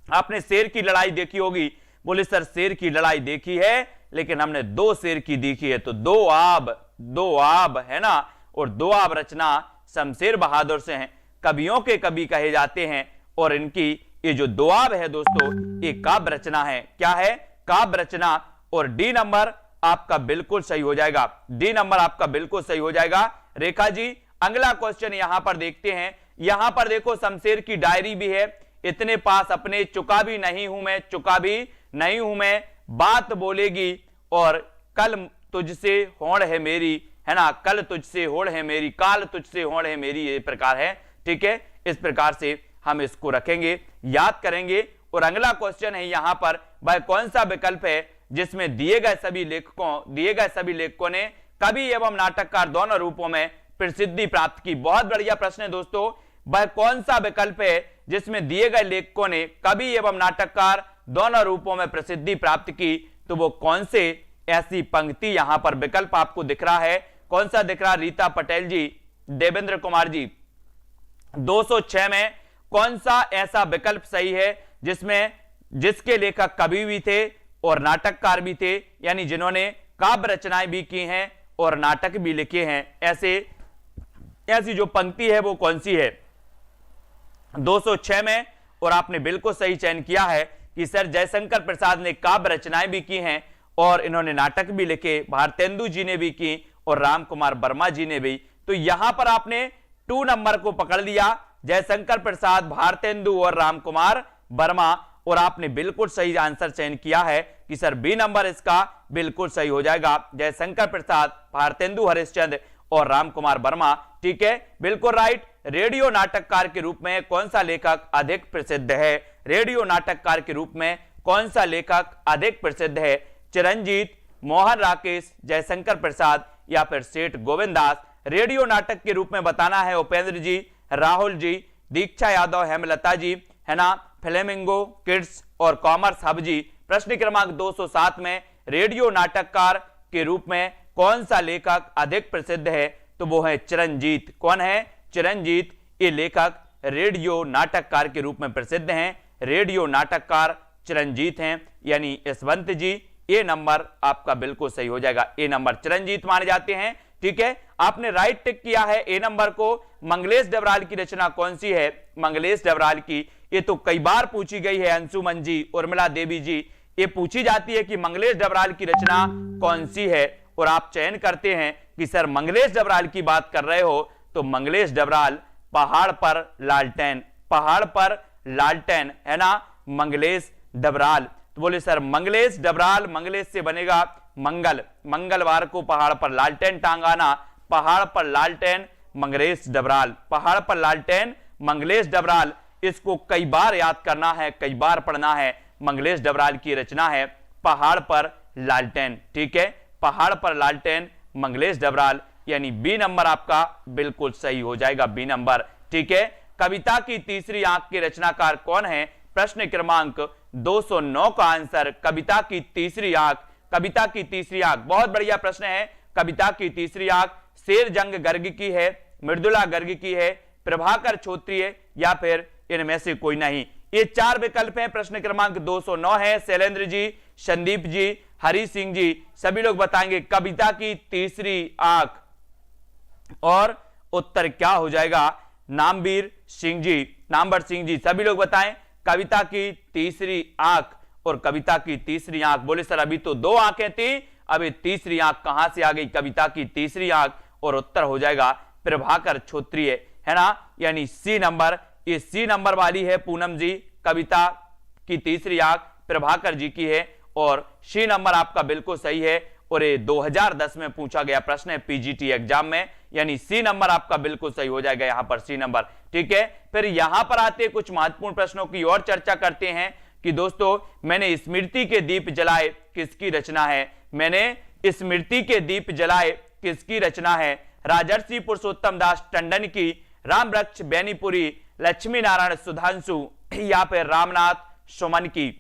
आपने शेर की लड़ाई देखी होगी। बोले सर शेर की लड़ाई देखी है, लेकिन हमने दो शेर की देखी है। तो दो आब, दो आब, है ना, और दो आब रचना शमशेर बहादुर से हैं, कवियों के कवि कहे जाते हैं, और इनकी ये जो दो आब है दोस्तों, ये काव्य रचना है। क्या है? काव्य रचना। और डी नंबर आपका बिल्कुल सही हो जाएगा। डी नंबर आपका बिल्कुल सही हो जाएगा। रेखा जी, अगला क्वेश्चन यहां पर देखते हैं। यहां पर देखो शमशेर की डायरी भी है। इतने पास अपने चुका भी नहीं हूं मैं, चुका भी नहीं हूं मैं, बात बोलेगी और कल तुझसे होड़ है मेरी, है ना, कल तुझसे होड़ है मेरी, काल तुझसे होड़ है मेरी, ये प्रकार है। ठीक है, इस प्रकार से हम इसको रखेंगे, याद करेंगे। और अगला क्वेश्चन है यहां पर, वह कौन सा विकल्प है जिसमें दिए गए सभी लेखकों ने कवि एवं नाटककार दोनों रूपों में प्रसिद्धि प्राप्त की? बहुत बढ़िया प्रश्न है दोस्तों। वह कौन सा विकल्प है जिसमें दिए गए लेखकों ने कवि एवं नाटककार दोनों रूपों में प्रसिद्धि प्राप्त की? तो वो कौन से ऐसी पंक्ति यहां पर विकल्प आपको दिख रहा है? कौन सा दिख रहा? रीता पटेल जी, देवेंद्र कुमार जी, 206 में कौन सा ऐसा विकल्प सही है जिसके लेखक कवि भी थे और नाटककार भी थे, यानी जिन्होंने काव्य रचनाएं भी की हैं और नाटक भी लिखे हैं? ऐसी जो पंक्ति है वो कौन सी है? 206 में और आपने बिल्कुल सही चयन किया है कि सर जयशंकर प्रसाद ने काव्य रचनाएं भी की हैं और इन्होंने नाटक भी लिखे, भारतेंदु जी ने भी की और राम कुमार वर्मा जी ने भी। तो यहां पर आपने 2 नंबर को पकड़ लिया, जयशंकर प्रसाद, भारतेंदु और राम कुमार वर्मा, और आपने बिल्कुल सही आंसर चयन किया है कि सर बी नंबर इसका बिल्कुल सही हो जाएगा, जयशंकर प्रसाद, भारतेंदु हरिश्चंद्र और राम कुमार वर्मा। ठीक है, बिल्कुल राइट। रेडियो नाटककार के रूप में कौन सा लेखक अधिक प्रसिद्ध है? रेडियो नाटककार के रूप में कौन सा लेखक अधिक प्रसिद्ध है? चिरंजीत, मोहन राकेश, जयशंकर प्रसाद या फिर सेठ गोविंदास? रेडियो नाटक के रूप में बताना है उपेंद्र जी, राहुल जी, दीक्षा यादव, हेमलता जी, है ना, फ्लेमिंगो किड्स और कॉमर्स हब जी। प्रश्न क्रमांक 207 में रेडियो नाटककार के रूप में कौन सा लेखक अधिक प्रसिद्ध है? तो वो है चिरंजीत। कौन है? चिरंजीत। ये लेखक रेडियो नाटककार के रूप में प्रसिद्ध हैं, रेडियो नाटककार चिरंजीत हैं, यानी यशवंत जी। ए नंबर आपका बिल्कुल सही हो जाएगा, ए नंबर चिरंजीत माने जाते हैं। ठीक है, आपने राइट टिक किया है ए नंबर को। मंगलेश डबराल की रचना कौन सी है? मंगलेश डबराल की, ये तो कई बार पूछी गई है, अंशुमन जी, उर्मिला देवी जी, ये पूछी जाती है कि मंगलेश डबराल की रचना कौन सी है, और आप चयन करते हैं कि सर मंगलेश डबराल की बात कर रहे हो, तो मंगलेश डबराल पहाड़ पर लालटेन, पहाड़ पर लालटेन, है ना, मंगलेश डबराल। तो बोले सर मंगलेश डबराल, मंगलेश से बनेगा मंगल, मंगलवार को पहाड़ पर लालटेन टांगाना, पहाड़ पर लालटेन मंगलेश डबराल, पहाड़ पर लालटेन मंगलेश डबराल। इसको कई बार याद करना है, कई बार पढ़ना है। मंगलेश डबराल की रचना है पहाड़ पर लालटेन। ठीक है, पहाड़ पर लालटेन मंगलेश डबराल, यानी बी नंबर आपका बिल्कुल सही हो जाएगा, बी नंबर। ठीक है, कविता की तीसरी आंख के रचनाकार कौन है? प्रश्न क्रमांक 209 का आंसर कविता की तीसरी आंख, कविता की तीसरी आंख, बहुत बढ़िया प्रश्न है। कविता की तीसरी आंख शेर जंग गर्ग की है, मृदुला गर्ग की है, प्रभाकर क्षत्रिय या फिर इनमें से कोई नहीं। ये 4 विकल्प हैं। प्रश्न क्रमांक 209 है। शैलेंद्र जी, संदीप जी, हरि सिंह जी, सभी लोग बताएंगे कविता की तीसरी आंख, और उत्तर क्या हो जाएगा? नामवीर सिंह जी, नामवर सिंह जी, सभी लोग बताएं कविता की तीसरी आंख। और कविता की तीसरी आंख, बोले सर अभी तो 2 आंखें थी, अभी तीसरी आंख कहां से आ गई कविता की तीसरी आंख? और उत्तर हो जाएगा प्रभाकर क्षत्रिय, है ना, यानी सी नंबर। ये सी नंबर वाली है पूनम जी, कविता की तीसरी आंख प्रभाकर जी की है, और सी नंबर आपका बिल्कुल सही है। और ये 2010 में पूछा गया प्रश्न है पीजीटी एग्जाम में, यानी सी नंबर आपका बिल्कुल सही हो जाएगा यहां पर, सी नंबर। ठीक है, फिर यहां पर आते कुछ महत्वपूर्ण प्रश्नों की और चर्चा करते हैं कि दोस्तों मैंने स्मृति के दीप जलाए किसकी रचना है? मैंने स्मृति के दीप जलाए किसकी रचना है? राजर्षि पुरुषोत्तम दास टंडन की, रामवृक्ष बेनीपुरी, लक्ष्मी नारायण सुधांशु या फिर रामनाथ सुमन की?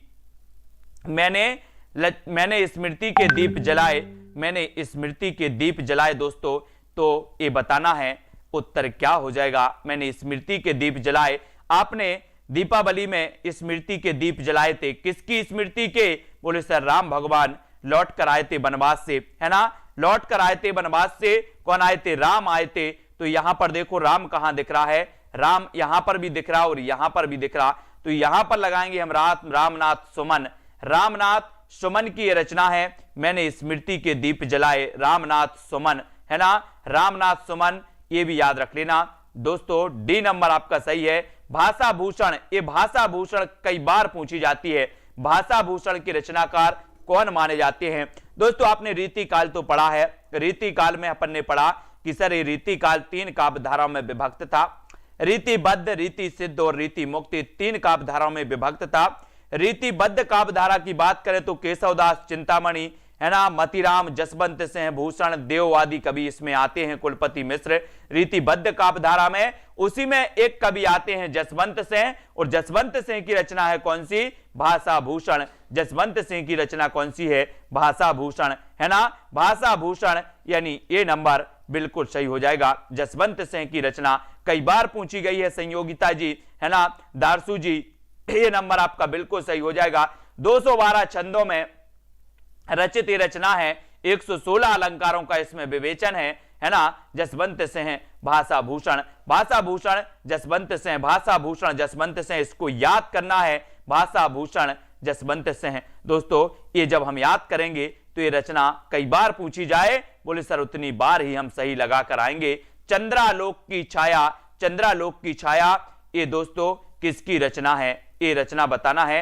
मैंने स्मृति के दीप जलाए, मैंने स्मृति के दीप जलाए दोस्तों, तो ये बताना है उत्तर क्या हो जाएगा? मैंने स्मृति के दीप जलाए, आपने दीपावली में स्मृति के दीप जलाए थे, किसकी स्मृति के? बोले सर राम भगवान लौट कर आए थे वनवास से, है ना, लौट कर आए थे वनवास से। कौन आए थे? राम आए थे। तो यहां पर देखो राम कहां दिख रहा है, राम यहां पर भी दिख रहा और यहां पर भी दिख रहा, तो यहां पर लगाएंगे हम रामनाथ सुमन, रामनाथ सुमन की यह रचना है, मैंने स्मृति के दीप जलाए, रामनाथ सुमन, है ना, रामनाथ सुमन, ये भी याद रख लेना दोस्तों। डी नंबर आपका सही है। भाषा भूषण, ये भाषा भूषण कई बार पूछी जाती है, भाषा भूषण के रचनाकार कौन माने जाते हैं? दोस्तों आपने रीतिकाल तो पढ़ा है, रीतिकाल में अपन ने पढ़ा कि सर ये रीतिकाल 3 काव्य धाराओं में विभक्त था, रीतिबद्ध, रीति सिद्ध और रीति मुक्ति 3 काव्य धाराओं में विभक्त था। रीतिबद्ध काव्य धारा की बात करें तो केशवदास चिंतामणि, है ना, मतीराम, जसवंत सिंह भूषण, देव आदि कवि इसमें आते हैं, कुलपति मिश्र। रीतिबद्ध काव्य धारा में उसी में एक कवि आते हैं जसवंत सिंह, और जसवंत सिंह की रचना है कौन सी? भाषा भूषण। जसवंत सिंह की रचना कौन सी है? भाषा भूषण, है ना, भाषा भूषण, यानी ये नंबर बिल्कुल सही हो जाएगा। जसवंत सिंह की रचना कई बार पूछी गई है, संयोगिता जी, है ना, दारसू जी, ये नंबर आपका बिल्कुल सही हो जाएगा। 212 छंदों में रचित ये रचना है, 116 अलंकारों का इसमें विवेचन है, है ना, जसवंत सिंह भाषा भूषण, भाषा भूषण जसवंत सिंह, भाषा भूषण जसवंत सिंह, इसको याद करना है, भाषा भूषण जसवंत सिंह। दोस्तों ये जब हम याद करेंगे तो ये रचना कई बार पूछी जाए, बोले सर उतनी बार ही हम सही लगा कर आएंगे। चंद्रालोक की छाया, चंद्रालोक की छाया, ये दोस्तों किसकी रचना है, ये रचना बताना है।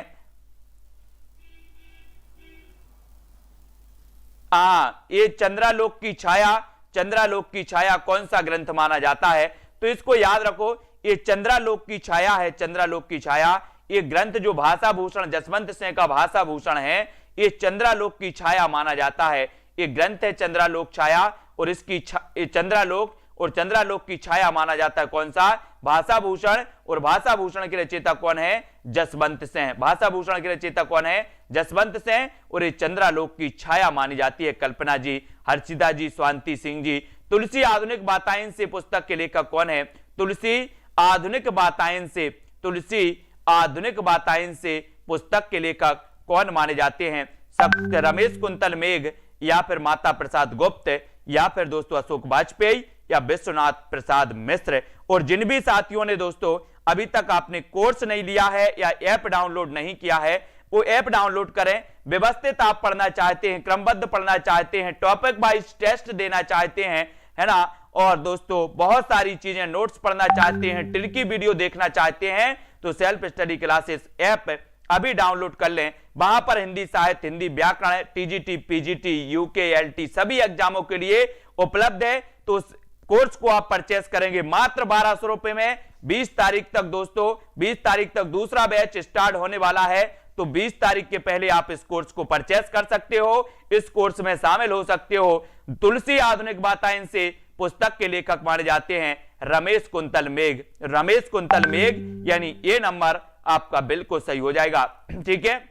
ये चंद्रालोक की छाया, चंद्रालोक की छाया कौन सा ग्रंथ माना जाता है, तो इसको याद रखो, ये चंद्रालोक की छाया है, चंद्रालोक की छाया, ये ग्रंथ जो भाषा भूषण जसवंत सिंह का भाषा भूषण है, ये चंद्रालोक की छाया माना जाता है, ये ग्रंथ है चंद्रालोक छाया, और इसकी चंद्रालोक और चंद्रालोक की छाया माना जाता है कौन सा, भाषा भूषण, और भाषा भूषण के रचयिता कौन है, जसवंत सिंह, भाषा भूषण के रचयिता कौन है, जसवंत सिंह, और ये चंद्रालोक की छाया मानी जाती है कल्पना जी, हर्षिता जी, स्वांति सिंह जी। तुलसी आधुनिक वातायन से पुस्तक के लेखक कौन है, तुलसी आधुनिक वातायन से, तुलसी आधुनिक वातायन से पुस्तक के लेखक कौन माने जाते हैं, सब रमेश कुंतल मेघ, या फिर माता प्रसाद गुप्त, या फिर दोस्तों अशोक वाजपेयी, या विश्वनाथ प्रसाद मिश्र। और जिन भी साथियों ने दोस्तों अभी तक आपने कोर्स नहीं लिया है या ऐप डाउनलोड नहीं किया है, वो ऐप डाउनलोड करें। व्यवस्थित आप पढ़ना चाहते हैं, क्रमबद्ध पढ़ना चाहते हैं, टॉपिक वाइज टेस्ट देना चाहते हैं, है ना, और दोस्तों बहुत सारी चीजें नोट्स पढ़ना चाहते हैं, ट्रिकी वीडियो देखना चाहते हैं, तो सेल्फ स्टडी क्लासेस ऐप अभी डाउनलोड कर लें। वहां पर हिंदी साहित्य, हिंदी व्याकरण, टीजीटी, पीजीटी, यूके, एलटी सभी एग्जामों के लिए उपलब्ध है। तो उस कोर्स को आप परचेस करेंगे मात्र 1200 रुपए में। 20 तारीख तक दोस्तों, 20 तारीख तक दूसरा बैच स्टार्ट होने वाला है, तो 20 तारीख के पहले आप इस कोर्स को परचेस कर सकते हो, इस कोर्स में शामिल हो सकते हो। तुलसी आधुनिक वातायन से पुस्तक के लेखक माने जाते हैं रमेश कुंतल मेघ, रमेश कुंतल मेघ, यानी ये नंबर आपका बिल्कुल सही हो जाएगा, ठीक है,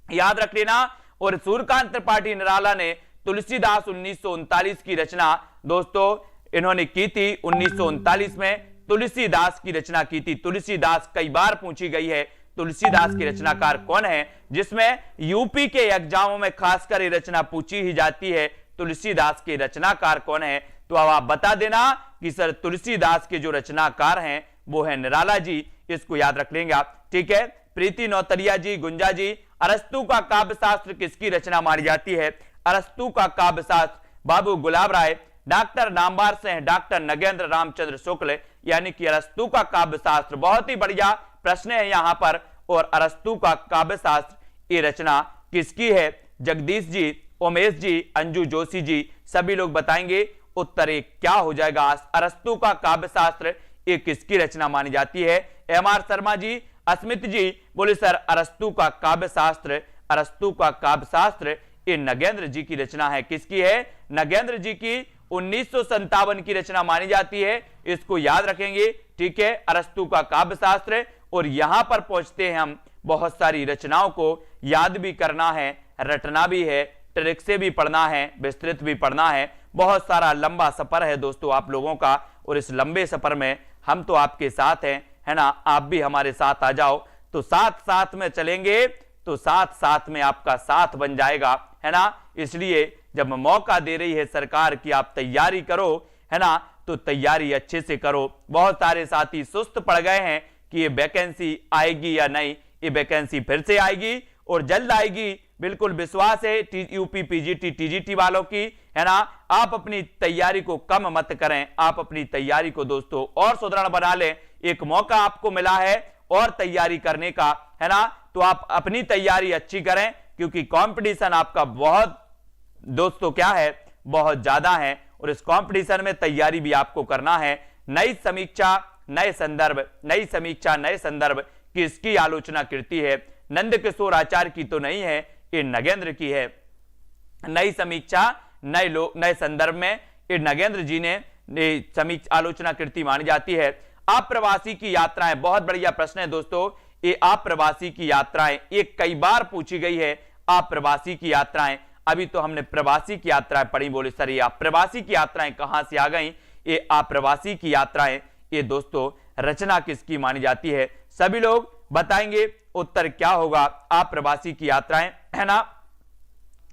याद रख लेना। और सूर्यकांत त्रिपाठी निराला ने तुलसीदास 1939 की रचना दोस्तों इन्होंने की थी, 1939 में तुलसीदास की रचना की थी। तुलसीदास कई बार पूछी गई है, तुलसीदास की रचनाकार कौन है, जिसमें यूपी के एग्जामों में खासकर ये रचना पूछी ही जाती है, तुलसीदास के रचनाकार कौन है। तो अब आप बता देना कि सर तुलसीदास के जो रचनाकार हैं वो है निराला जी, इसको याद रख लेंगे आप, ठीक है। प्रीति नौतरिया जी, गुंजा जी, अरस्तु का काव्य शास्त्र किसकी रचना मानी जाती है, अरस्तु का काव्य शास्त्र बाबू गुलाब राय, डॉक्टर नामवर सिंह, डॉक्टर नगेंद्र रामचंद्र शुक्ल, यानी कि अरस्तु का काव्य शास्त्र। बहुत ही बढ़िया प्रश्न है यहां पर, और अरस्तु का काव्य शास्त्र ये रचना किसकी है, जगदीश जी, उमेश जी, अंजू जोशी जी, सभी लोग बताएंगे उत्तर क्या हो जाएगा। अरस्तु का काव्य शास्त्र ये किसकी रचना मानी जाती है, एमआर शर्मा जी, अस्मित जी बोले सर अरस्तु का काव्य शास्त्र, अरस्तु का काव्य शास्त्र ये नगेंद्र जी की रचना है, किसकी है, नगेंद्र जी की 1957 की रचना मानी जाती है, इसको याद रखेंगे, ठीक है, अरस्तु का काव्य शास्त्र। और यहां पर पहुंचते हैं हम, बहुत सारी रचनाओं को याद भी करना है, रटना भी है, ट्रिक से भी पढ़ना है, विस्तृत भी पढ़ना है, बहुत सारा लंबा सफर है दोस्तों आप लोगों का, और इस लंबे सफर में हम तो आपके साथ हैं, है ना, आप भी हमारे साथ आ जाओ, तो साथ साथ में चलेंगे तो साथ साथ में आपका साथ बन जाएगा, है ना। इसलिए जब मौका दे रही है सरकार कि आप तैयारी करो, है ना, तो तैयारी अच्छे से करो। बहुत सारे साथी सुस्त पड़ गए हैं कि ये वैकेंसी आएगी या नहीं, ये वैकेंसी फिर से आएगी और जल्द आएगी, बिल्कुल विश्वास है यूपी पीजीटी टीजीटी वालों की, है ना। आप अपनी तैयारी को कम मत करें, आप अपनी तैयारी को दोस्तों और सुदृढ़ बना लें। एक मौका आपको मिला है और तैयारी करने का, है ना, तो आप अपनी तैयारी अच्छी करें, क्योंकि कंपटीशन आपका बहुत दोस्तों क्या है, बहुत ज्यादा है, और इस कंपटीशन में तैयारी भी आपको करना है। नई समीक्षा नए संदर्भ, नई समीक्षा नए संदर्भ किसकी आलोचना कृति है, नंद किशोर आचार्य की तो नहीं है, ये नगेंद्र की है। नई समीक्षा नए संदर्भ में ये नगेंद्र जी ने समीक्षा आलोचना कृति मानी जाती है। अप्रवासी की यात्राएं, बहुत बढ़िया प्रश्न है दोस्तों, ये अप्रवासी की यात्राएं ये कई बार पूछी गई है। अप्रवासी की यात्राएं, अभी तो हमने प्रवासी की यात्राएं पढ़ी, बोले सर ये अप्रवासी की यात्राएं कहां से आ गई, ये अप्रवासी की यात्राएं ये दोस्तों रचना किसकी मानी जाती है, सभी लोग बताएंगे उत्तर क्या होगा। अप्रवासी की यात्राएं, है ना,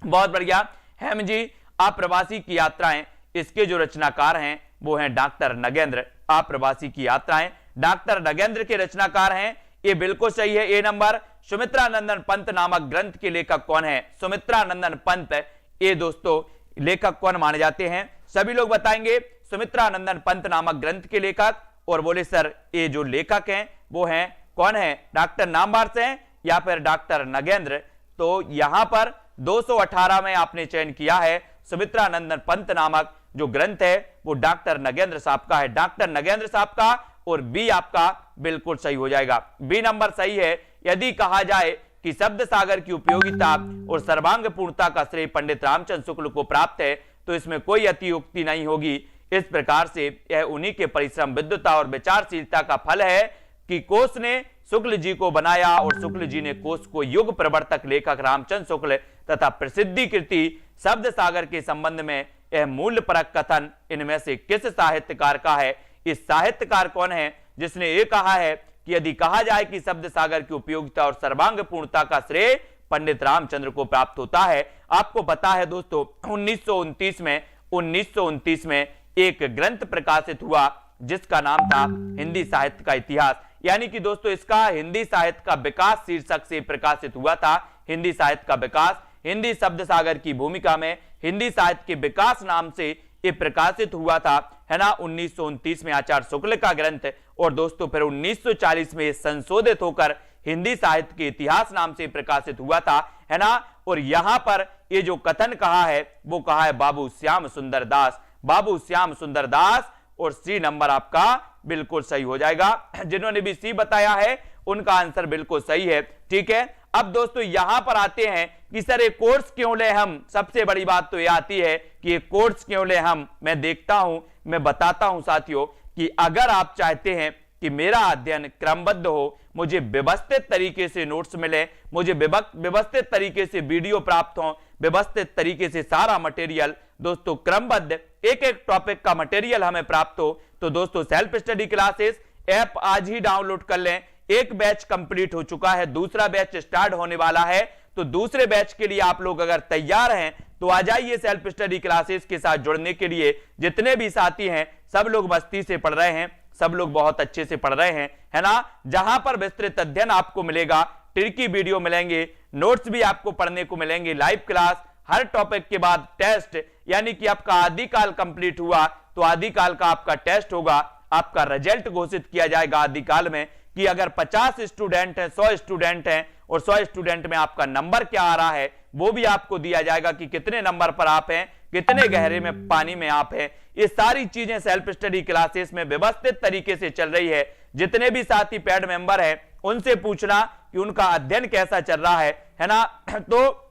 बहुत बढ़िया। हेम जी, अप्रवासी की यात्राएं इसके जो रचनाकार हैं वो हैं डॉक्टर नगेंद्र। अप्रवासी की यात्राएं डॉक्टर नगेंद्र के रचनाकार हैं, ये बिल्कुल सही है। ए नंबर। सुमित्रानंदन पंत नामक ग्रंथ के लेखक कौन है? सुमित्रानंदन पंत ये दोस्तों लेखक कौन माने जाते हैं? सभी लोग बताएंगे सुमित्रानंदन पंत नामक ग्रंथ के लेखक, और बोले सर ये जो लेखक हैं वो हैं कौन है? डॉक्टर नामवार से हैं या फिर डॉक्टर नगेंद्र? तो यहां पर 218 में आपने चयन किया है सुमित्रानंदन पंत नामक जो ग्रंथ है वो डॉक्टर नगेंद्र साहब का है, डॉक्टर नगेंद्र साहब का, और बी आपका बिल्कुल सही हो जाएगा। बी नंबर सही है। यदि कहा जाए कि शब्द सागर की उपयोगिता और सर्वांग पूर्णता का श्रेय पंडित रामचंद्र शुक्ल को प्राप्त है तो इसमें कोई अतियुक्ति नहीं होगी। इस प्रकार से यह उन्हीं के परिश्रम, विद्वता और विचारशीलता का फल है कि कोश ने शुक्ल जी को बनाया और शुक्ल जी ने कोश को युग प्रवर्तक लेखक रामचंद्र शुक्ल तथा प्रसिद्धि कृति शब्द सागर के संबंध में यह मूल्य परक कथन इनमें से किस साहित्यकार का है? इस साहित्यकार कौन है जिसने ये कहा है कि यदि कहा जाए कि शब्द सागर की उपयोगिता और सर्वांग पूर्णता का श्रेय पंडित रामचंद्र को प्राप्त होता है? आपको पता है दोस्तों 1929 में एक ग्रंथ प्रकाशित हुआ जिसका नाम था हिंदी साहित्य का इतिहास, यानी कि दोस्तों इसका हिंदी साहित्य का विकास शीर्षक से प्रकाशित हुआ था। हिंदी साहित्य का विकास, हिंदी शब्द सागर की भूमिका में हिंदी साहित्य के विकास नाम से ये प्रकाशित हुआ था, है ना, 1929 में आचार्य शुक्ल का ग्रंथ। और दोस्तों फिर 1940 में संशोधित होकर हिंदी साहित्य के इतिहास नाम से प्रकाशित हुआ था, है ना। और यहां पर ये जो कथन कहा है वो कहा है बाबू श्याम सुंदर दास, बाबू श्याम सुंदर दास, और सी नंबर आपका बिल्कुल सही हो जाएगा। जिन्होंने भी सी बताया है उनका आंसर बिल्कुल सही है, ठीक है। अब दोस्तों यहां पर आते हैं कि सर ये कोर्स क्यों ले हम? सबसे बड़ी बात तो ये आती है कि ये कोर्स क्यों ले हम। मैं देखता हूं, मैं बताता हूं साथियों कि अगर आप चाहते हैं कि मेरा अध्ययन क्रमबद्ध हो, मुझे व्यवस्थित तरीके से नोट्स मिले, मुझे व्यवस्थित तरीके से वीडियो प्राप्त हो, व्यवस्थित तरीके से सारा मटेरियल दोस्तों क्रमबद्ध एक एक टॉपिक का मटेरियल हमें प्राप्त हो, तो दोस्तों सेल्फ स्टडी क्लासेस ऐप आज ही डाउनलोड कर लें। एक बैच कंप्लीट हो चुका है, दूसरा बैच स्टार्ट होने वाला है, तो दूसरे बैच के लिए आप लोग अगर तैयार हैं तो आ जाइए सेल्फ स्टडी क्लासेस के साथ जुड़ने के लिए। जितने भी साथी हैं सब लोग मस्ती से पढ़ रहे हैं, सब लोग बहुत अच्छे से पढ़ रहे हैं, है ना। जहां पर विस्तृत अध्ययन आपको मिलेगा, ट्रिकी वीडियो मिलेंगे, नोट्स भी आपको पढ़ने को मिलेंगे, लाइव क्लास, हर टॉपिक के बाद टेस्ट, यानी कि आपका आदिकाल कंप्लीट हुआ तो आदिकाल का आपका टेस्ट होगा, आपका रिजल्ट घोषित किया जाएगा आदिकाल में कि अगर 50 स्टूडेंट हैं, 100 स्टूडेंट हैं और 100 स्टूडेंट में आपका नंबर क्या आ रहा है वो भी आपको दिया जाएगा कि कितने नंबर पर आप हैं, कितने गहरे में पानी में आप हैं। ये सारी चीजें सेल्फ स्टडी क्लासेस में व्यवस्थित तरीके से चल रही है। जितने भी साथी पेड मेंबर हैं उनसे पूछना कि उनका अध्ययन कैसा चल रहा है ना। तो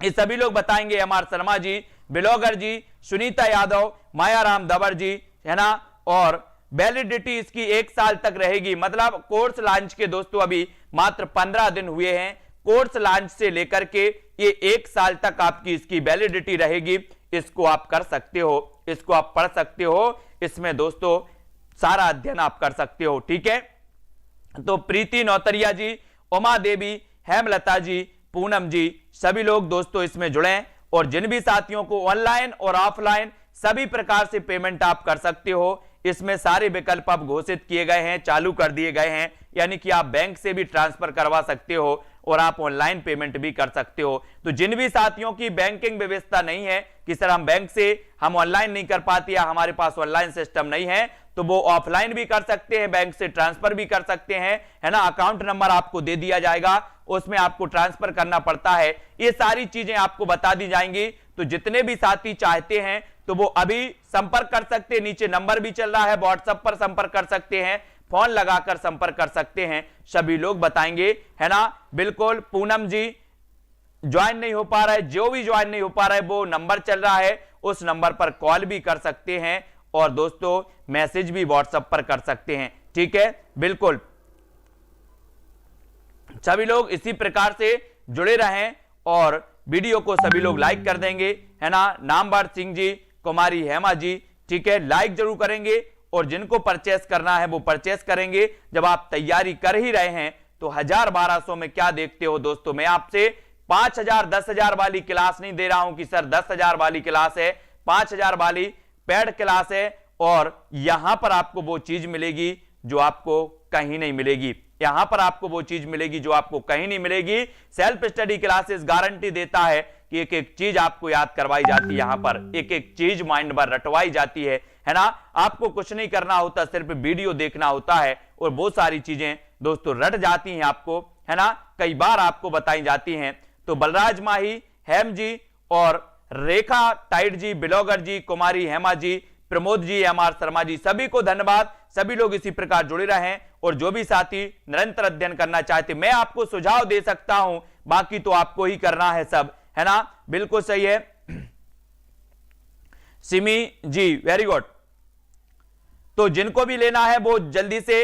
ये सभी लोग बताएंगे, एमआर शर्मा जी, बिलोगर जी, सुनीता यादव, मायाराम दवर जी, है ना। और वैलिडिटी इसकी 1 साल तक रहेगी, मतलब कोर्स लॉन्च के दोस्तों अभी मात्र 15 दिन हुए हैं। कोर्स लॉन्च से लेकर के ये 1 साल तक आपकी इसकी वैलिडिटी रहेगी। इसको आप कर सकते हो, इसको आप पढ़ सकते हो, इसमें दोस्तों सारा अध्ययन आप कर सकते हो, ठीक है। तो प्रीति नौतरिया जी, उमा देवी, हेमलता जी, पूनम जी, सभी लोग दोस्तों इसमें जुड़े। और जिन भी साथियों को ऑनलाइन और ऑफलाइन सभी प्रकार से पेमेंट आप कर सकते हो, इसमें सारे विकल्प अब घोषित किए गए हैं, चालू कर दिए गए हैं, यानी कि आप बैंक से भी ट्रांसफर करवा सकते हो और आप ऑनलाइन पेमेंट भी कर सकते हो। तो जिन भी साथियों की बैंकिंग व्यवस्था नहीं है कि सर हम बैंक से हम ऑनलाइन नहीं कर पाते या हमारे पास ऑनलाइन सिस्टम नहीं है, तो वो ऑफलाइन भी कर सकते हैं, बैंक से ट्रांसफर भी कर सकते हैं, है ना। अकाउंट नंबर आपको दे दिया जाएगा, उसमें आपको ट्रांसफर करना पड़ता है। ये सारी चीजें आपको बता दी जाएंगी। तो जितने भी साथी चाहते हैं तो वो अभी संपर्क कर सकते हैं, नीचे नंबर भी चल रहा है, व्हाट्सएप पर संपर्क कर सकते हैं, फोन लगाकर संपर्क कर सकते हैं, सभी लोग बताएंगे, है ना। बिल्कुल पूनम जी ज्वाइन नहीं हो पा रहा है, जो भी ज्वाइन नहीं हो पा रहा है वो नंबर चल रहा है, उस नंबर पर कॉल भी कर सकते हैं और दोस्तों मैसेज भी व्हाट्सएप पर कर सकते हैं, ठीक है। बिल्कुल सभी लोग इसी प्रकार से जुड़े रहें और वीडियो को सभी लोग लाइक कर देंगे, है ना। नामवर सिंह जी, कुमारी हेमा जी, ठीक है, लाइक जरूर करेंगे और जिनको परचेस करना है वो परचेस करेंगे। जब आप तैयारी कर ही रहे हैं तो 1000-1200 में क्या देखते हो दोस्तों। मैं आपसे 5000 10,000 वाली क्लास नहीं दे रहा हूं कि सर 10,000 वाली क्लास है, 5000 वाली पेड क्लास है और यहां पर आपको वो चीज मिलेगी जो आपको कहीं नहीं मिलेगी। यहां पर आपको वो चीज मिलेगी जो आपको कहीं नहीं मिलेगी। सेल्फ स्टडी क्लासेस गारंटी देता है कि एक एक चीज आपको याद करवाई जाती है, यहां पर एक एक चीज माइंड पर रटवाई जाती है ना। आपको कुछ नहीं करना होता, सिर्फ वीडियो देखना होता है और बहुत सारी चीजें दोस्तों रट जाती हैं आपको, है ना, कई बार आपको बताई जाती हैं। तो बलराज माही, हेम जी और रेखा टाइट जी, ब्लॉगर जी, कुमारी हेमा जी, प्रमोद जी, एमआर शर्मा जी, सभी को धन्यवाद। सभी लोग इसी प्रकार जुड़े रहें और जो भी साथी निरंतर अध्ययन करना चाहते, मैं आपको सुझाव दे सकता हूं, बाकी तो आपको ही करना है सब, है ना। बिल्कुल सही है सिमी जी, वेरी गुड। तो जिनको भी लेना है वो जल्दी से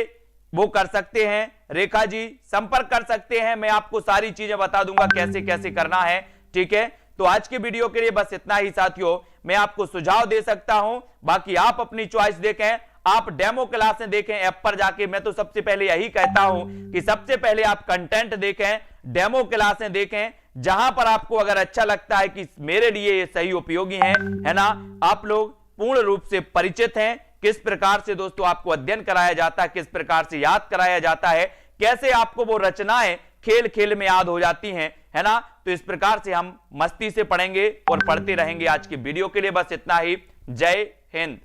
वो कर सकते हैं, रेखा जी संपर्क कर सकते हैं, मैं आपको सारी चीजें बता दूंगा कैसे कैसे करना है, ठीक है। तो आज के वीडियो के लिए बस इतना ही साथियों, मैं आपको सुझाव दे सकता हूं, बाकी आप अपनी चॉइस देखें, आप डेमो क्लासें देखें ऐप पर जाके। मैं तो सबसे पहले यही कहता हूं कि सबसे पहले आप कंटेंट देखें, डेमो क्लासें देखें, जहां पर आपको अगर अच्छा लगता है कि मेरे लिए ये सही उपयोगी है ना, आप लोग पूर्ण रूप से परिचित हैं किस प्रकार से दोस्तों आपको अध्ययन कराया जाता है, किस प्रकार से याद कराया जाता है, कैसे आपको वो रचनाएं खेल खेल में याद हो जाती हैं, है ना। तो इस प्रकार से हम मस्ती से पढ़ेंगे और पढ़ते रहेंगे। आज की वीडियो के लिए बस इतना ही। जय हिंद।